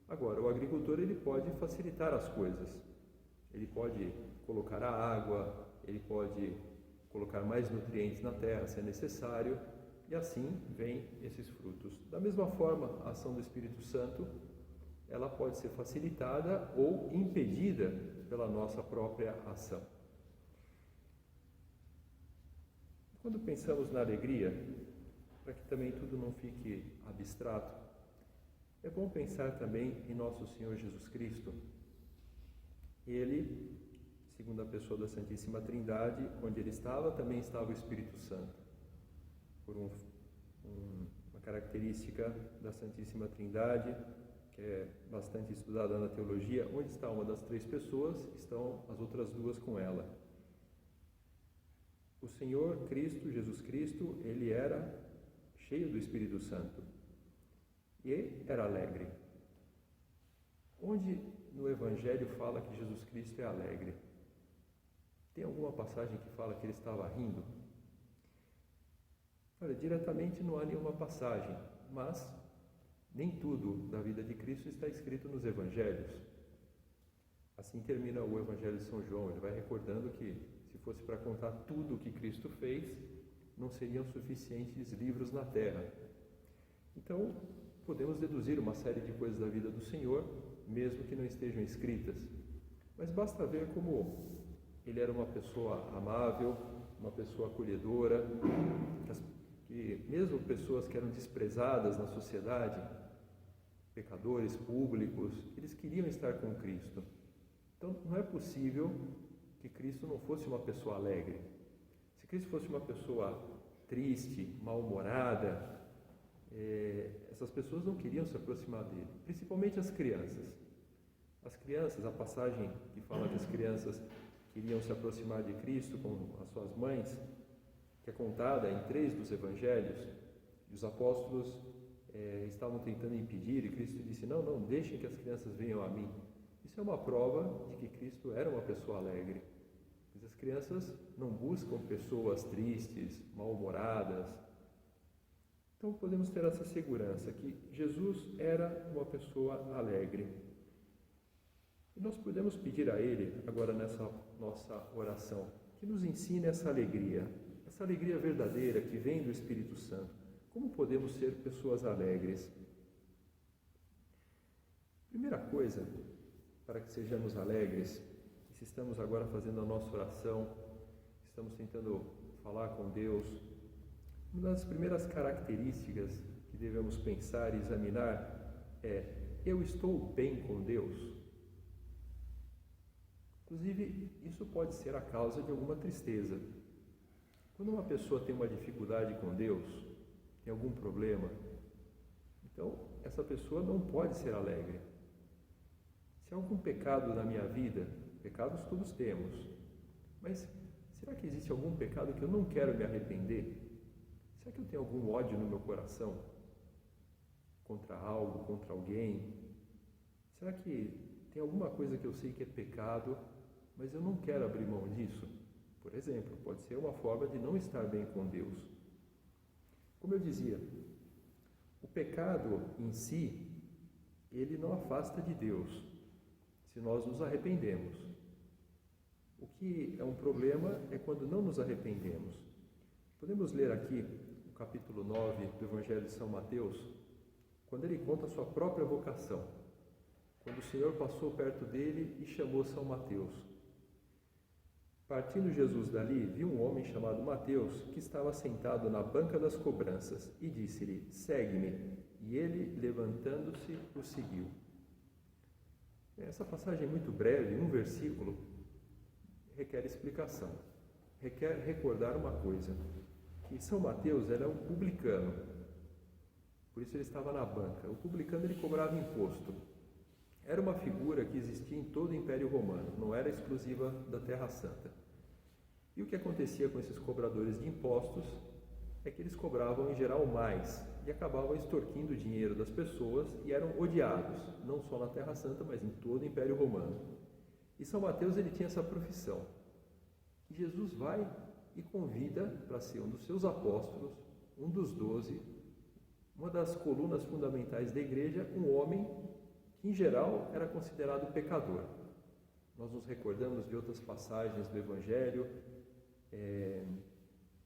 A: Agora, o agricultor ele pode facilitar as coisas. Ele pode colocar a água, ele pode colocar mais nutrientes na terra se é necessário, e assim vêm esses frutos. Da mesma forma, a ação do Espírito Santo, ela pode ser facilitada ou impedida pela nossa própria ação. Quando pensamos na alegria, para que também tudo não fique abstrato, é bom pensar também em nosso Senhor Jesus Cristo. Ele, segundo a pessoa da Santíssima Trindade, onde ele estava, também estava o Espírito Santo. Por uma característica da Santíssima Trindade, que é bastante estudada na teologia, onde está uma das três pessoas, estão as outras duas com ela. O Senhor Cristo, Jesus Cristo, ele era cheio do Espírito Santo e era alegre. Onde no Evangelho fala que Jesus Cristo é alegre? Tem alguma passagem que fala que ele estava rindo? Olha, diretamente não há nenhuma passagem, mas nem tudo da vida de Cristo está escrito nos Evangelhos. Assim termina o Evangelho de São João. Ele vai recordando que, se fosse para contar tudo o que Cristo fez, não seriam suficientes livros na terra. Então, podemos deduzir uma série de coisas da vida do Senhor, mesmo que não estejam escritas. Mas basta ver como ele era uma pessoa amável, uma pessoa acolhedora, que mesmo pessoas que eram desprezadas na sociedade, pecadores públicos, eles queriam estar com Cristo. Então, não é possível que Cristo não fosse uma pessoa alegre. Se Cristo fosse uma pessoa triste, mal-humorada, essas pessoas não queriam se aproximar dele, principalmente as crianças. As crianças, a passagem que fala que as crianças queriam se aproximar de Cristo com as suas mães, que é contada em 3 dos evangelhos, e os apóstolos estavam tentando impedir, e Cristo disse, não, deixem que as crianças venham a mim. Isso é uma prova de que Cristo era uma pessoa alegre. Mas as crianças não buscam pessoas tristes, mal-humoradas. Então podemos ter essa segurança que Jesus era uma pessoa alegre. E nós podemos pedir a Ele, agora nessa nossa oração, que nos ensine essa alegria verdadeira que vem do Espírito Santo. Como podemos ser pessoas alegres? Primeira coisa, para que sejamos alegres, e se estamos agora fazendo a nossa oração, estamos tentando falar com Deus, uma das primeiras características que devemos pensar e examinar é: eu estou bem com Deus? Inclusive, isso pode ser a causa de alguma tristeza. Quando uma pessoa tem uma dificuldade com Deus, tem algum problema, então essa pessoa não pode ser alegre. Se há algum pecado na minha vida, pecados todos temos, mas será que existe algum pecado que eu não quero me arrepender? Será que eu tenho algum ódio no meu coração? Contra algo, contra alguém? Será que tem alguma coisa que eu sei que é pecado, mas eu não quero abrir mão disso? Por exemplo, pode ser uma forma de não estar bem com Deus. Como eu dizia, o pecado em si, ele não afasta de Deus, se nós nos arrependemos. O que é um problema é quando não nos arrependemos. Podemos ler aqui o capítulo 9 do Evangelho de São Mateus, quando ele conta a sua própria vocação, quando o Senhor passou perto dele e chamou São Mateus. Partindo Jesus dali, viu um homem chamado Mateus, que estava sentado na banca das cobranças, e disse-lhe: segue-me. E ele, levantando-se, o seguiu. Essa passagem é muito breve, um versículo, requer explicação, requer recordar uma coisa, que São Mateus era um publicano, por isso ele estava na banca. O publicano, ele cobrava imposto. Era uma figura que existia em todo o Império Romano, não era exclusiva da Terra Santa. E o que acontecia com esses cobradores de impostos é que eles cobravam em geral mais e acabavam extorquindo o dinheiro das pessoas e eram odiados, não só na Terra Santa, mas em todo o Império Romano. E São Mateus, ele tinha essa profissão. E Jesus vai e convida para ser um dos seus apóstolos, um dos 12, uma das colunas fundamentais da igreja, um homem que em geral era considerado pecador. Nós nos recordamos de outras passagens do Evangelho,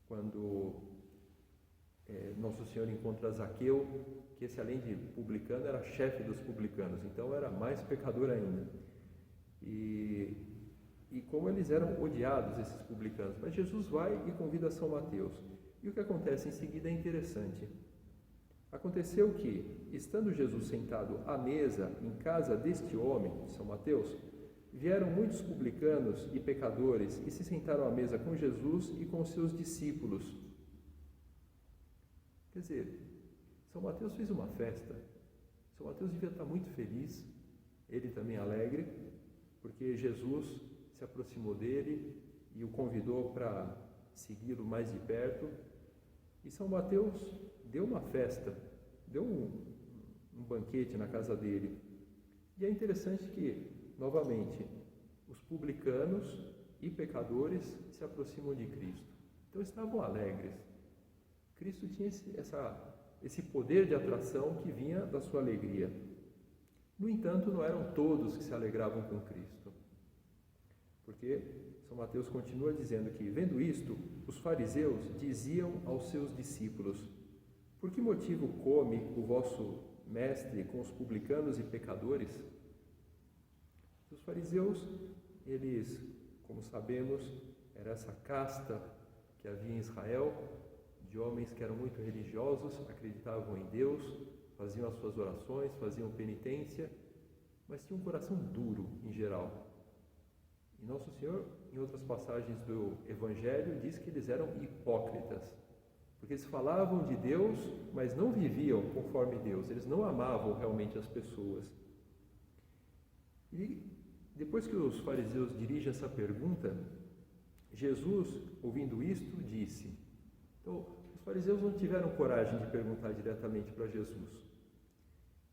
A: quando Nosso Senhor encontra Zaqueu, que esse, além de publicano, era chefe dos publicanos, então era mais pecador ainda. E como eles eram odiados, esses publicanos. Mas Jesus vai e convida São Mateus. E o que acontece em seguida é interessante. Aconteceu que, estando Jesus sentado à mesa em casa deste homem, São Mateus, vieram muitos publicanos e pecadores e se sentaram à mesa com Jesus e com seus discípulos. Quer dizer, São Mateus fez uma festa. São Mateus devia estar muito feliz, ele também alegre, porque Jesus se aproximou dele e o convidou para segui-lo mais de perto. E São Mateus deu uma festa, deu um banquete na casa dele. E é interessante que, novamente, os publicanos e pecadores se aproximam de Cristo. Então estavam alegres. Cristo tinha esse poder de atração que vinha da sua alegria. No entanto, não eram todos que se alegravam com Cristo. Porque São Mateus continua dizendo que, vendo isto, os fariseus diziam aos seus discípulos: por que motivo come o vosso mestre com os publicanos e pecadores? Os fariseus, eles, como sabemos, era essa casta que havia em Israel, de homens que eram muito religiosos, acreditavam em Deus, faziam as suas orações, faziam penitência, mas tinham um coração duro em geral. E Nosso Senhor, em outras passagens do Evangelho, diz que eles eram hipócritas, porque eles falavam de Deus, mas não viviam conforme Deus, eles não amavam realmente as pessoas. E depois que os fariseus dirigem essa pergunta, Jesus, ouvindo isto, disse... Então, os fariseus não tiveram coragem de perguntar diretamente para Jesus.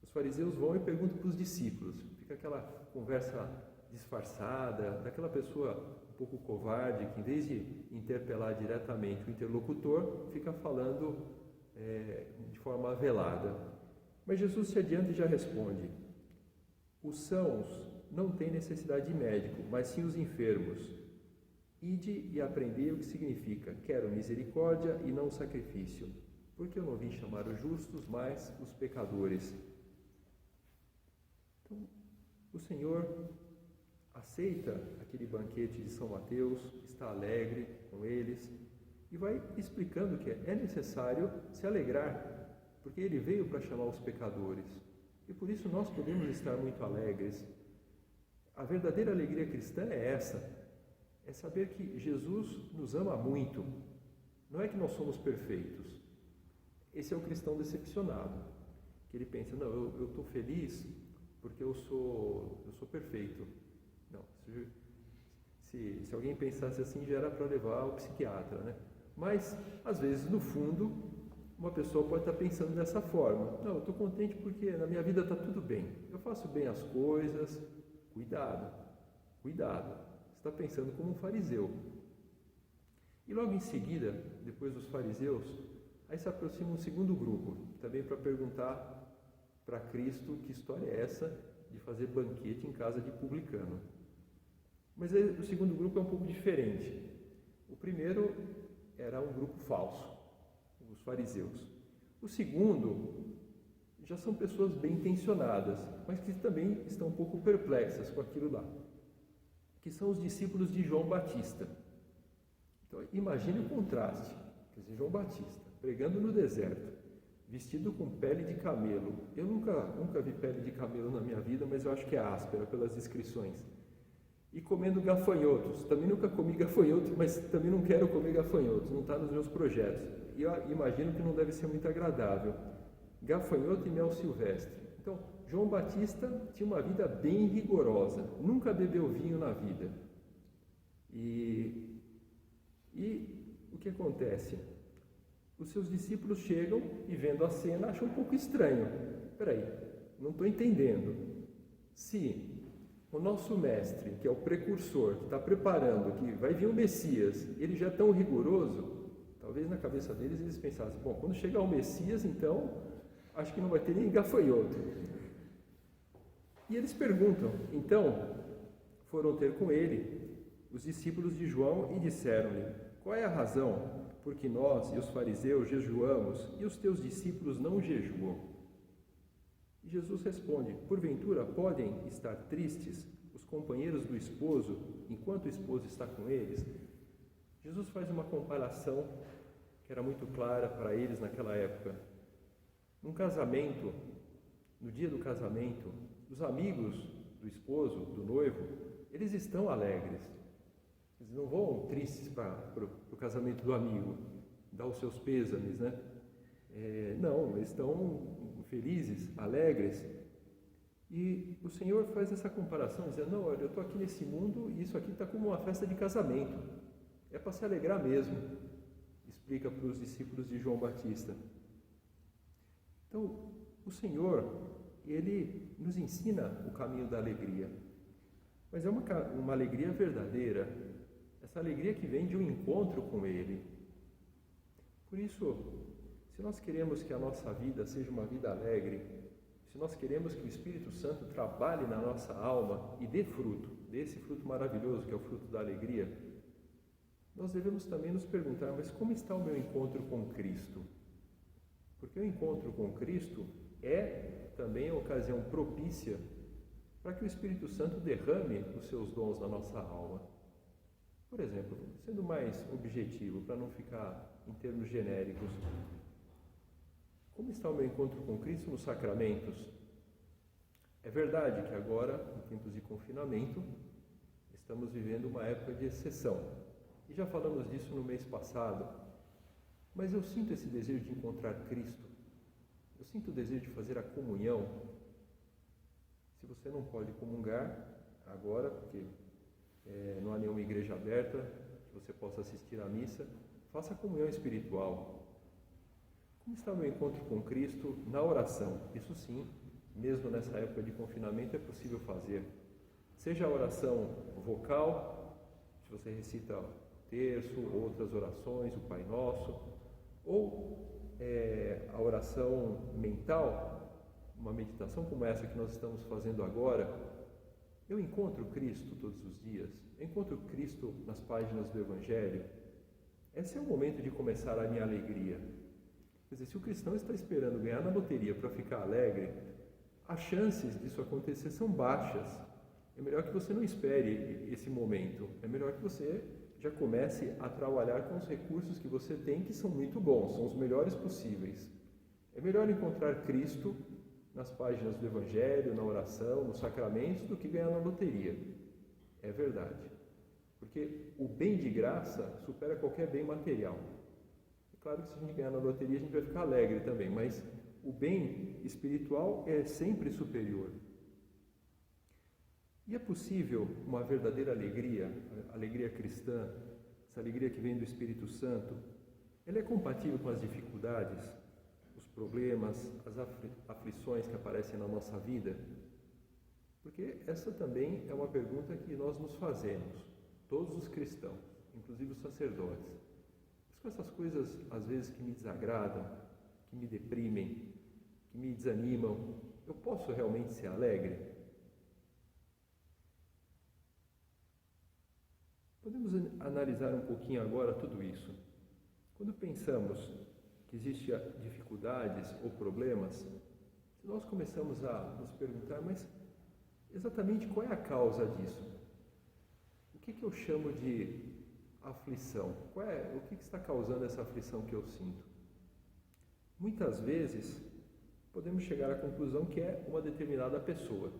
A: Os fariseus vão e perguntam para os discípulos. Fica aquela conversa disfarçada, daquela pessoa um pouco covarde, que em vez de interpelar diretamente o interlocutor, fica falando de forma velada. Mas Jesus se adianta e já responde: os sãos não têm necessidade de médico, mas sim os enfermos. Ide e aprendei o que significa: quero misericórdia e não sacrifício, porque eu não vim chamar os justos, mas os pecadores. Então, o Senhor aceita aquele banquete de São Mateus, está alegre com eles e vai explicando que é necessário se alegrar, porque ele veio para chamar os pecadores. E por isso nós podemos estar muito alegres. A verdadeira alegria cristã é essa, é saber que Jesus nos ama muito. Não é que nós somos perfeitos. Esse é o cristão decepcionado, que ele pensa: não, eu estou feliz porque eu sou perfeito. Não, se alguém pensasse assim, já era para levar ao psiquiatra, né? Mas, às vezes, no fundo, uma pessoa pode estar pensando dessa forma: não, eu estou contente porque na minha vida está tudo bem, eu faço bem as coisas. Cuidado, cuidado, você está pensando como um fariseu. E logo em seguida, depois dos fariseus, aí se aproxima um segundo grupo, também para perguntar para Cristo que história é essa de fazer banquete em casa de publicano. Mas aí, o segundo grupo é um pouco diferente. O primeiro era um grupo falso. Os fariseus. O segundo já são pessoas bem intencionadas, mas que também estão um pouco perplexas com aquilo lá, que são os discípulos de João Batista. Então, imagine o contraste, quer dizer, João Batista, pregando no deserto, vestido com pele de camelo. Eu nunca vi pele de camelo na minha vida, mas eu acho que é áspera pelas descrições. E comendo gafanhotos. Também nunca comi gafanhotos, mas também não quero comer gafanhotos, não está nos meus projetos. E eu imagino que não deve ser muito agradável. Gafanhoto e mel silvestre. Então, João Batista tinha uma vida bem rigorosa, nunca bebeu vinho na vida. E o que acontece? Os seus discípulos chegam e, vendo a cena, acham um pouco estranho. Espera aí, não estou entendendo. Se o nosso mestre, que é o precursor, que está preparando, que vai vir o Messias, ele já é tão rigoroso, talvez na cabeça deles eles pensassem, bom, quando chegar o Messias, então, acho que não vai ter nem gafanhoto. E eles perguntam, então, foram ter com ele os discípulos de João e disseram-lhe, qual é a razão porque nós e os fariseus jejuamos e os teus discípulos não jejuam? E Jesus responde, porventura podem estar tristes os companheiros do esposo enquanto o esposo está com eles? Jesus faz uma comparação que era muito clara para eles naquela época. Num casamento, no dia do casamento, os amigos do esposo, do noivo, eles estão alegres. Eles não vão tristes para o casamento do amigo, dar os seus pêsames, né? Não, eles estão felizes, alegres. E o Senhor faz essa comparação, dizendo, não, olha, eu estou aqui nesse mundo e isso aqui está como uma festa de casamento. É para se alegrar mesmo, explica para os discípulos de João Batista. Então, o Senhor, Ele nos ensina o caminho da alegria. Mas é uma alegria verdadeira, essa alegria que vem de um encontro com Ele. Por isso, se nós queremos que a nossa vida seja uma vida alegre, se nós queremos que o Espírito Santo trabalhe na nossa alma e dê fruto, dê esse fruto maravilhoso que é o fruto da alegria, nós devemos também nos perguntar, mas como está o meu encontro com Cristo? Porque o encontro com Cristo é também a ocasião propícia para que o Espírito Santo derrame os seus dons na nossa alma. Por exemplo, sendo mais objetivo, para não ficar em termos genéricos, como está o meu encontro com Cristo nos sacramentos? É verdade que agora, em tempos de confinamento, estamos vivendo uma época de exceção. E já falamos disso no mês passado, mas eu sinto esse desejo de encontrar Cristo. Eu sinto o desejo de fazer a comunhão. Se você não pode comungar agora, porque não há nenhuma igreja aberta que você possa assistir à missa, faça a comunhão espiritual. Como está o meu encontro com Cristo na oração? Isso sim, mesmo nessa época de confinamento, é possível fazer. Seja a oração vocal, se você recita o terço, outras orações, o Pai Nosso, ou a oração mental, uma meditação como essa que nós estamos fazendo agora. Eu encontro Cristo todos os dias, eu encontro Cristo nas páginas do Evangelho. Esse é o momento de começar a minha alegria. Quer dizer, se o cristão está esperando ganhar na loteria para ficar alegre, as chances disso acontecer são baixas. É melhor que você não espere esse momento. É melhor que você já comece a trabalhar com os recursos que você tem, que são muito bons, são os melhores possíveis. É melhor encontrar Cristo nas páginas do Evangelho, na oração, nos sacramentos, do que ganhar na loteria. É verdade. Porque o bem de graça supera qualquer bem material. É claro que se a gente ganhar na loteria, a gente vai ficar alegre também, mas o bem espiritual é sempre superior. E é possível uma verdadeira alegria, a alegria cristã, essa alegria que vem do Espírito Santo, ela é compatível com as dificuldades, os problemas, as aflições que aparecem na nossa vida? Porque essa também é uma pergunta que nós nos fazemos, todos os cristãos, inclusive os sacerdotes. Mas com essas coisas, às vezes, que me desagradam, que me deprimem, que me desanimam, eu posso realmente ser alegre? Podemos analisar um pouquinho agora tudo isso. Quando pensamos que existem dificuldades ou problemas, se nós começamos a nos perguntar, mas exatamente qual é a causa disso? O que eu chamo de aflição? O que está causando essa aflição que eu sinto? Muitas vezes, podemos chegar à conclusão que é uma determinada pessoa.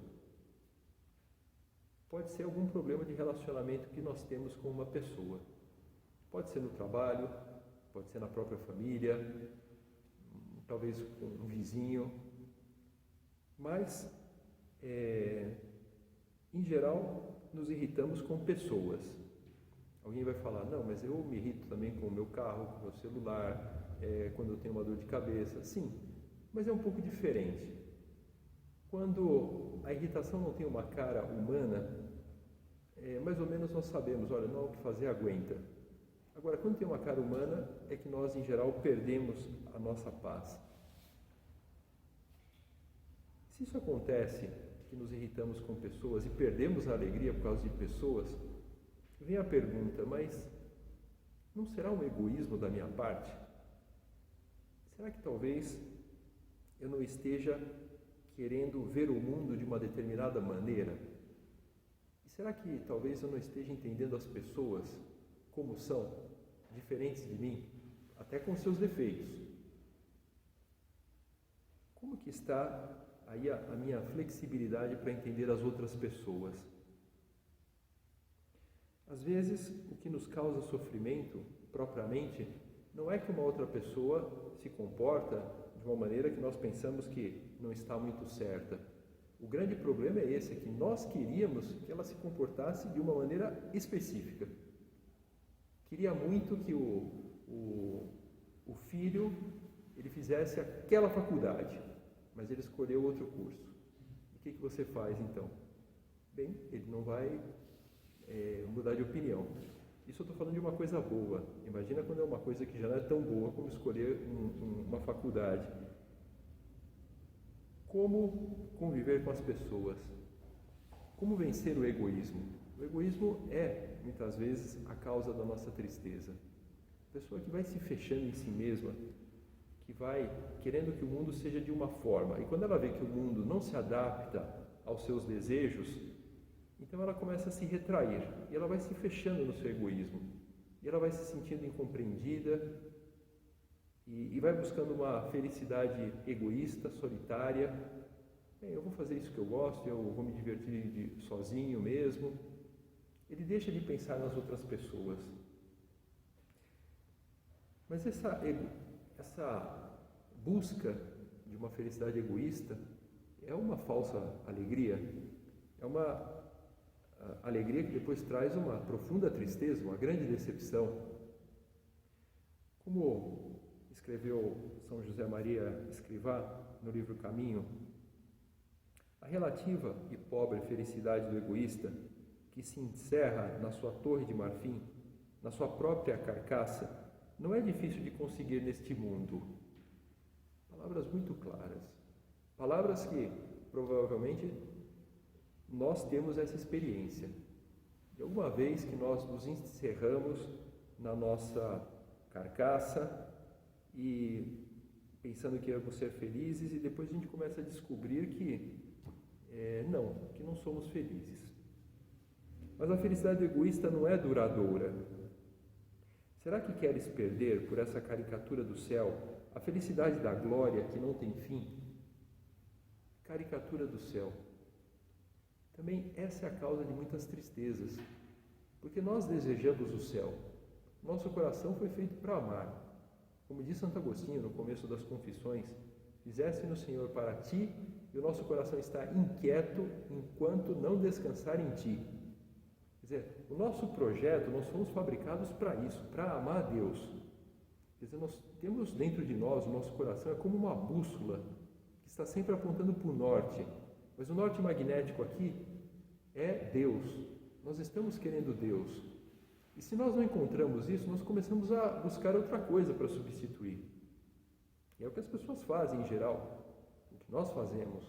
A: Pode ser algum problema de relacionamento que nós temos com uma pessoa. Pode ser no trabalho, pode ser na própria família, talvez com um vizinho. Mas, em geral, nos irritamos com pessoas. Alguém vai falar, não, mas eu me irrito também com o meu carro, com o meu celular, quando eu tenho uma dor de cabeça. Sim, mas é um pouco diferente. Quando a irritação não tem uma cara humana, mais ou menos nós sabemos, olha, não há o que fazer, aguenta. Agora, quando tem uma cara humana, é que nós, em geral, perdemos a nossa paz. Se isso acontece, que nos irritamos com pessoas e perdemos a alegria por causa de pessoas, vem a pergunta, mas não será um egoísmo da minha parte? Será que talvez eu não esteja querendo ver o mundo de uma determinada maneira? E será que talvez eu não esteja entendendo as pessoas como são, diferentes de mim, até com seus defeitos? Como que está aí a minha flexibilidade para entender as outras pessoas? Às vezes, o que nos causa sofrimento, propriamente, não é que uma outra pessoa se comporta de uma maneira que nós pensamos que não está muito certa. O grande problema é esse, é que nós queríamos que ela se comportasse de uma maneira específica. Queria muito que o filho ele fizesse aquela faculdade, mas ele escolheu outro curso. E o que você faz então? Bem, ele não vai mudar de opinião. Isso eu estou falando de uma coisa boa. Imagina quando é uma coisa que já não é tão boa como escolher uma faculdade. Como conviver com as pessoas? Como vencer o egoísmo? O egoísmo é, muitas vezes, a causa da nossa tristeza. A pessoa que vai se fechando em si mesma, que vai querendo que o mundo seja de uma forma, e quando ela vê que o mundo não se adapta aos seus desejos, então ela começa a se retrair, e ela vai se fechando no seu egoísmo, e ela vai se sentindo incompreendida, e vai buscando uma felicidade egoísta, solitária. Eu vou fazer isso que eu gosto, eu vou me divertir sozinho mesmo. Ele deixa de pensar nas outras pessoas. Mas essa busca de uma felicidade egoísta é uma falsa alegria, é uma alegria que depois traz uma profunda tristeza, uma grande decepção. Como escreveu São José Maria Escrivá no livro Caminho, a relativa e pobre felicidade do egoísta, que se encerra na sua torre de marfim, na sua própria carcaça, não é difícil de conseguir neste mundo. Palavras muito claras, palavras que provavelmente nós temos essa experiência. De alguma vez que nós nos encerramos na nossa carcaça e pensando que íamos ser felizes, e depois a gente começa a descobrir que não somos felizes. Mas a felicidade egoísta não é duradoura. Será que queres perder, por essa caricatura do céu, a felicidade da glória que não tem fim? Caricatura do céu. Também essa é a causa de muitas tristezas, porque nós desejamos o céu. Nosso coração foi feito para amar. Como diz Santo Agostinho no começo das Confissões, fizeste-no, Senhor, para ti, e o nosso coração está inquieto enquanto não descansar em ti. Quer dizer, o nosso projeto, nós fomos fabricados para isso, para amar a Deus. Quer dizer, nós temos dentro de nós, o nosso coração é como uma bússola que está sempre apontando para o norte. Mas o norte magnético aqui é Deus. Nós estamos querendo Deus. E se nós não encontramos isso, nós começamos a buscar outra coisa para substituir. E é o que as pessoas fazem em geral, o que nós fazemos.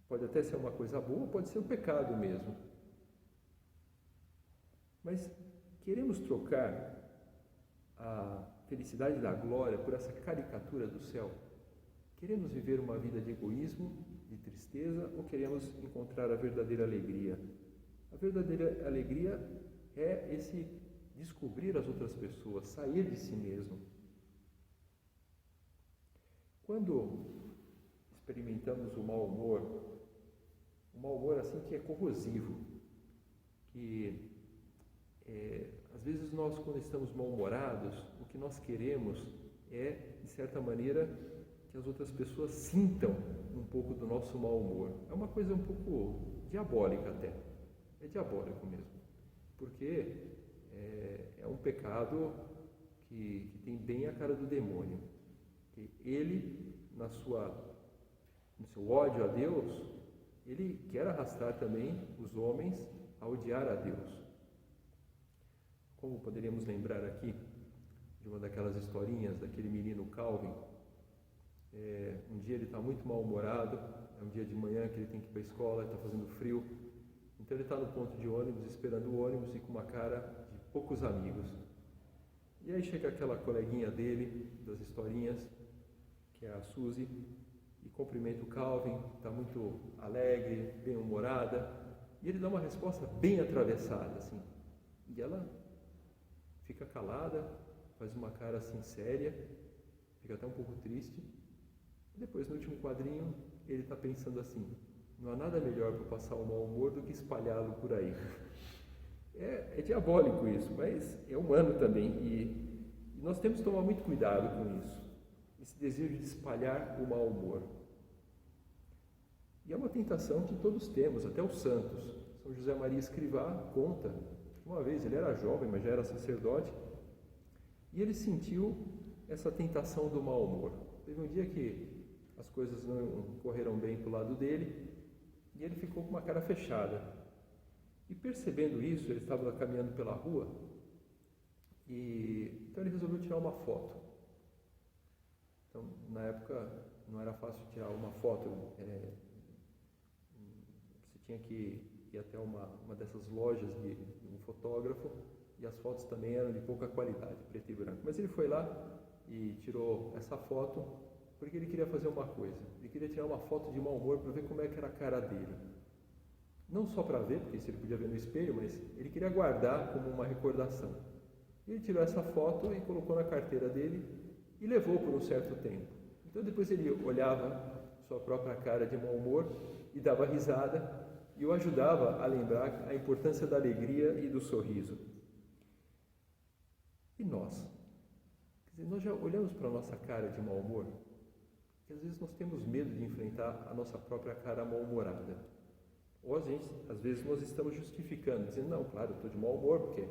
A: Pode até ser uma coisa boa, pode ser um pecado mesmo. Mas queremos trocar a felicidade da glória, por essa caricatura do céu? Queremos viver uma vida de egoísmo, de tristeza, ou queremos encontrar a verdadeira alegria? A verdadeira alegria é esse descobrir as outras pessoas, sair de si mesmo. Quando experimentamos o mau humor assim que é corrosivo, que às vezes nós, quando estamos mal-humorados, o que nós queremos é, de certa maneira, que as outras pessoas sintam um pouco do nosso mau humor. É uma coisa um pouco diabólica até, é diabólico mesmo, porque é um pecado que tem bem a cara do demônio. Que ele, no seu ódio a Deus, ele quer arrastar também os homens a odiar a Deus. Como poderíamos lembrar aqui de uma daquelas historinhas daquele menino Calvin. Um dia ele está muito mal-humorado, é um dia de manhã que ele tem que ir para a escola, está fazendo frio, então ele está no ponto de ônibus, esperando o ônibus e com uma cara de poucos amigos. E aí chega aquela coleguinha dele, das historinhas, que é a Suzy, e cumprimenta o Calvin, está muito alegre, bem-humorada, e ele dá uma resposta bem atravessada, assim, e ela fica calada, faz uma cara assim séria, fica até um pouco triste. Depois, no último quadrinho, ele está pensando assim: não há nada melhor para passar o mau humor do que espalhá-lo por aí. É diabólico isso, mas é humano também, e nós temos que tomar muito cuidado com isso, esse desejo de espalhar o mau humor. E é uma tentação que todos temos, até os santos. São José Maria Escrivá conta, uma vez ele era jovem, mas já era sacerdote, e ele sentiu essa tentação do mau humor. Teve um dia que as coisas não correram bem para o lado dele, e ele ficou com uma cara fechada. E percebendo isso, ele estava caminhando pela rua, e então ele resolveu tirar uma foto. Então, na época, não era fácil tirar uma foto, você tinha que ir até uma dessas lojas de um fotógrafo, e as fotos também eram de pouca qualidade, preto e branco. Mas ele foi lá e tirou essa foto porque ele queria fazer uma coisa. Ele queria tirar uma foto de mau humor para ver como é que era a cara dele. Não só para ver, porque isso ele podia ver no espelho, mas ele queria guardar como uma recordação. Ele tirou essa foto e colocou na carteira dele e levou por um certo tempo. Então depois ele olhava sua própria cara de mau humor e dava risada, e o ajudava a lembrar a importância da alegria e do sorriso. E nós? Quer dizer, nós já olhamos para a nossa cara de mau humor? Porque às vezes nós temos medo de enfrentar a nossa própria cara mal-humorada. Ou às vezes nós estamos justificando, dizendo: não, claro, eu estou de mau humor porque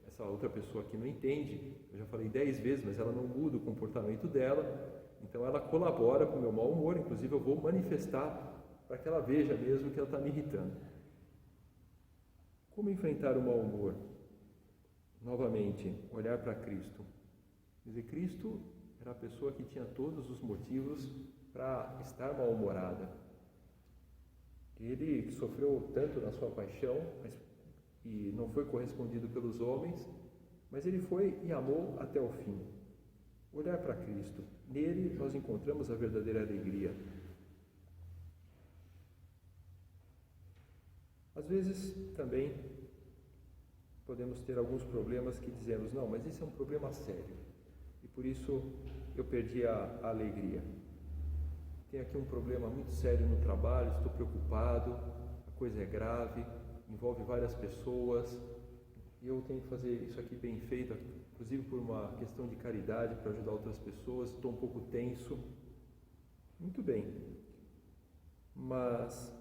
A: essa outra pessoa aqui não entende, eu já falei 10 vezes, mas ela não muda o comportamento dela, então ela colabora com o meu mau humor, inclusive eu vou manifestar para que ela veja mesmo que ela está me irritando. Como enfrentar o mau humor? Novamente, olhar para Cristo. Quer dizer, Cristo era a pessoa que tinha todos os motivos para estar mal-humorada. Ele sofreu tanto na sua paixão, e não foi correspondido pelos homens, mas ele foi e amou até o fim. Olhar para Cristo. Nele nós encontramos a verdadeira alegria. Às vezes também podemos ter alguns problemas que dizemos: não, mas esse é um problema sério e por isso eu perdi a alegria. Tenho aqui um problema muito sério no trabalho, estou preocupado, a coisa é grave, envolve várias pessoas, e eu tenho que fazer isso aqui bem feito, inclusive por uma questão de caridade, para ajudar outras pessoas, estou um pouco tenso. Muito bem, mas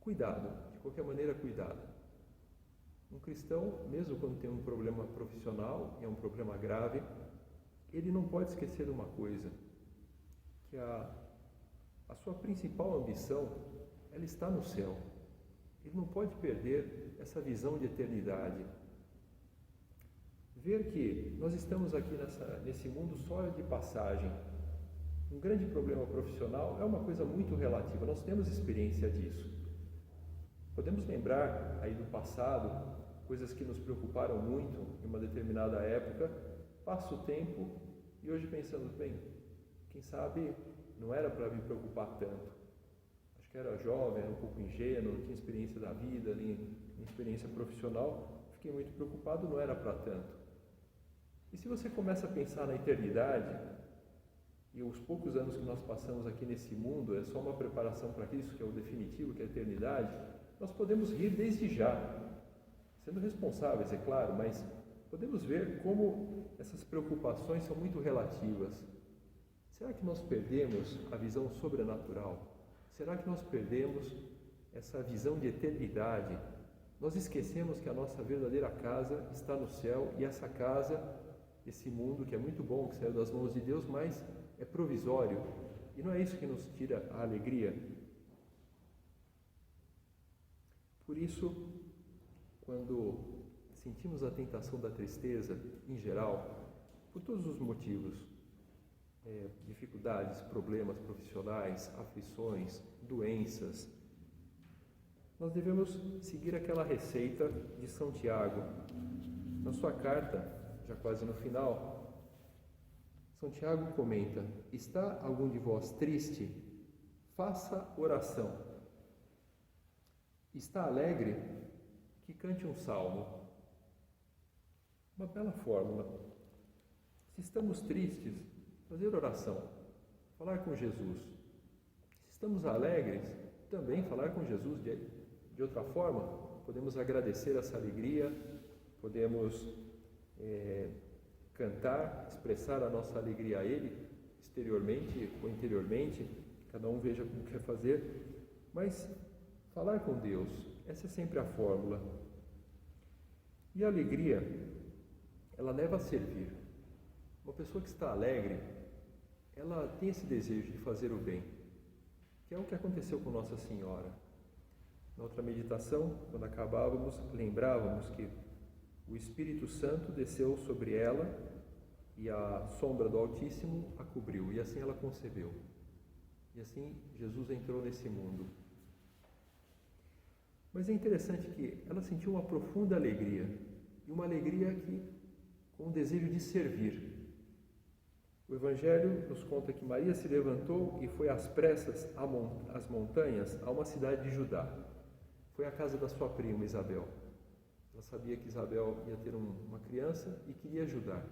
A: cuidado, de qualquer maneira cuidado. Um cristão, mesmo quando tem um problema profissional, e é um problema grave, ele não pode esquecer uma coisa, que a sua principal ambição, ela está no céu. Ele não pode perder essa visão de eternidade. Ver que nós estamos aqui nesse mundo só de passagem. Um grande problema profissional é uma coisa muito relativa, nós temos experiência disso. Podemos lembrar aí do passado, coisas que nos preocuparam muito em uma determinada época, passa o tempo E hoje pensando, bem, quem sabe não era para me preocupar tanto. Acho que era jovem, era um pouco ingênuo, não tinha experiência da vida, nem experiência profissional. Fiquei muito preocupado, não era para tanto. E se você começa a pensar na eternidade, e os poucos anos que nós passamos aqui nesse mundo é só uma preparação para isso, que é o definitivo, que é a eternidade, nós podemos rir desde já, sendo responsáveis, é claro, mas podemos ver como essas preocupações são muito relativas. Será que nós perdemos a visão sobrenatural? Será que nós perdemos essa visão de eternidade? Nós esquecemos que a nossa verdadeira casa está no céu e essa casa, esse mundo que é muito bom, que saiu das mãos de Deus, mas é provisório. E não é isso que nos tira a alegria. Por isso, quando sentimos a tentação da tristeza, em geral, por todos os motivos, dificuldades, problemas profissionais, aflições, doenças, nós devemos seguir aquela receita de São Tiago. Na sua carta, já quase no final, São Tiago comenta: está algum de vós triste? Faça oração. Está alegre? Que cante um salmo. Uma bela fórmula. Se estamos tristes, fazer oração, falar com Jesus. Se estamos alegres, também falar com Jesus de outra forma. Podemos agradecer essa alegria, podemos cantar, expressar a nossa alegria a Ele, exteriormente ou interiormente, cada um veja como quer fazer, mas falar com Deus, essa é sempre a fórmula. E a alegria, ela leva a servir. Uma pessoa que está alegre, ela tem esse desejo de fazer o bem, que é o que aconteceu com Nossa Senhora. Na outra meditação, quando acabávamos, lembrávamos que o Espírito Santo desceu sobre ela e a sombra do Altíssimo a cobriu, e assim ela concebeu. E assim Jesus entrou nesse mundo. Mas é interessante que ela sentiu uma profunda alegria, e uma alegria com o desejo de servir. O Evangelho nos conta que Maria se levantou e foi às pressas às montanhas, a uma cidade de Judá. Foi à casa da sua prima Isabel. Ela sabia que Isabel ia ter uma criança e queria ajudar.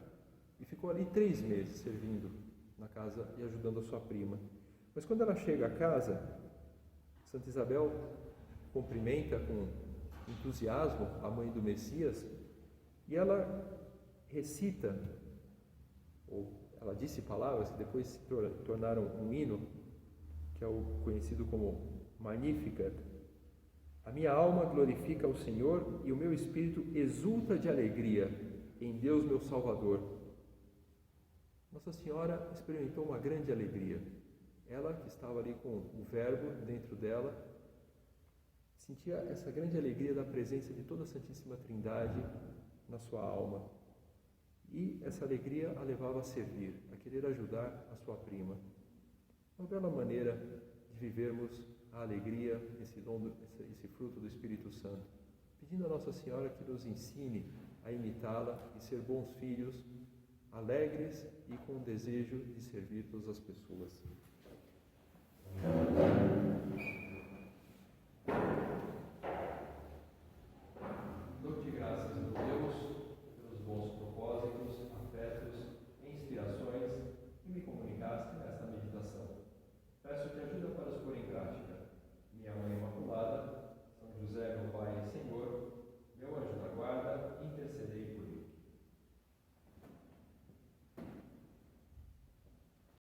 A: E ficou ali 3 meses servindo na casa e ajudando a sua prima. Mas quando ela chega à casa, Santa Isabel cumprimenta com entusiasmo a mãe do Messias e ela recita, ou ela disse palavras que depois se tornaram um hino, que é o conhecido como Magnificat. A minha alma glorifica o Senhor e o meu espírito exulta de alegria em Deus meu Salvador. Nossa Senhora experimentou uma grande alegria. Ela, que estava ali com o Verbo dentro dela, sentia essa grande alegria da presença de toda a Santíssima Trindade na sua alma. E essa alegria a levava a servir, a querer ajudar a sua prima. Uma bela maneira de vivermos a alegria, esse fruto do Espírito Santo, pedindo a Nossa Senhora que nos ensine a imitá-la e ser bons filhos, alegres e com o desejo de servir todas as pessoas.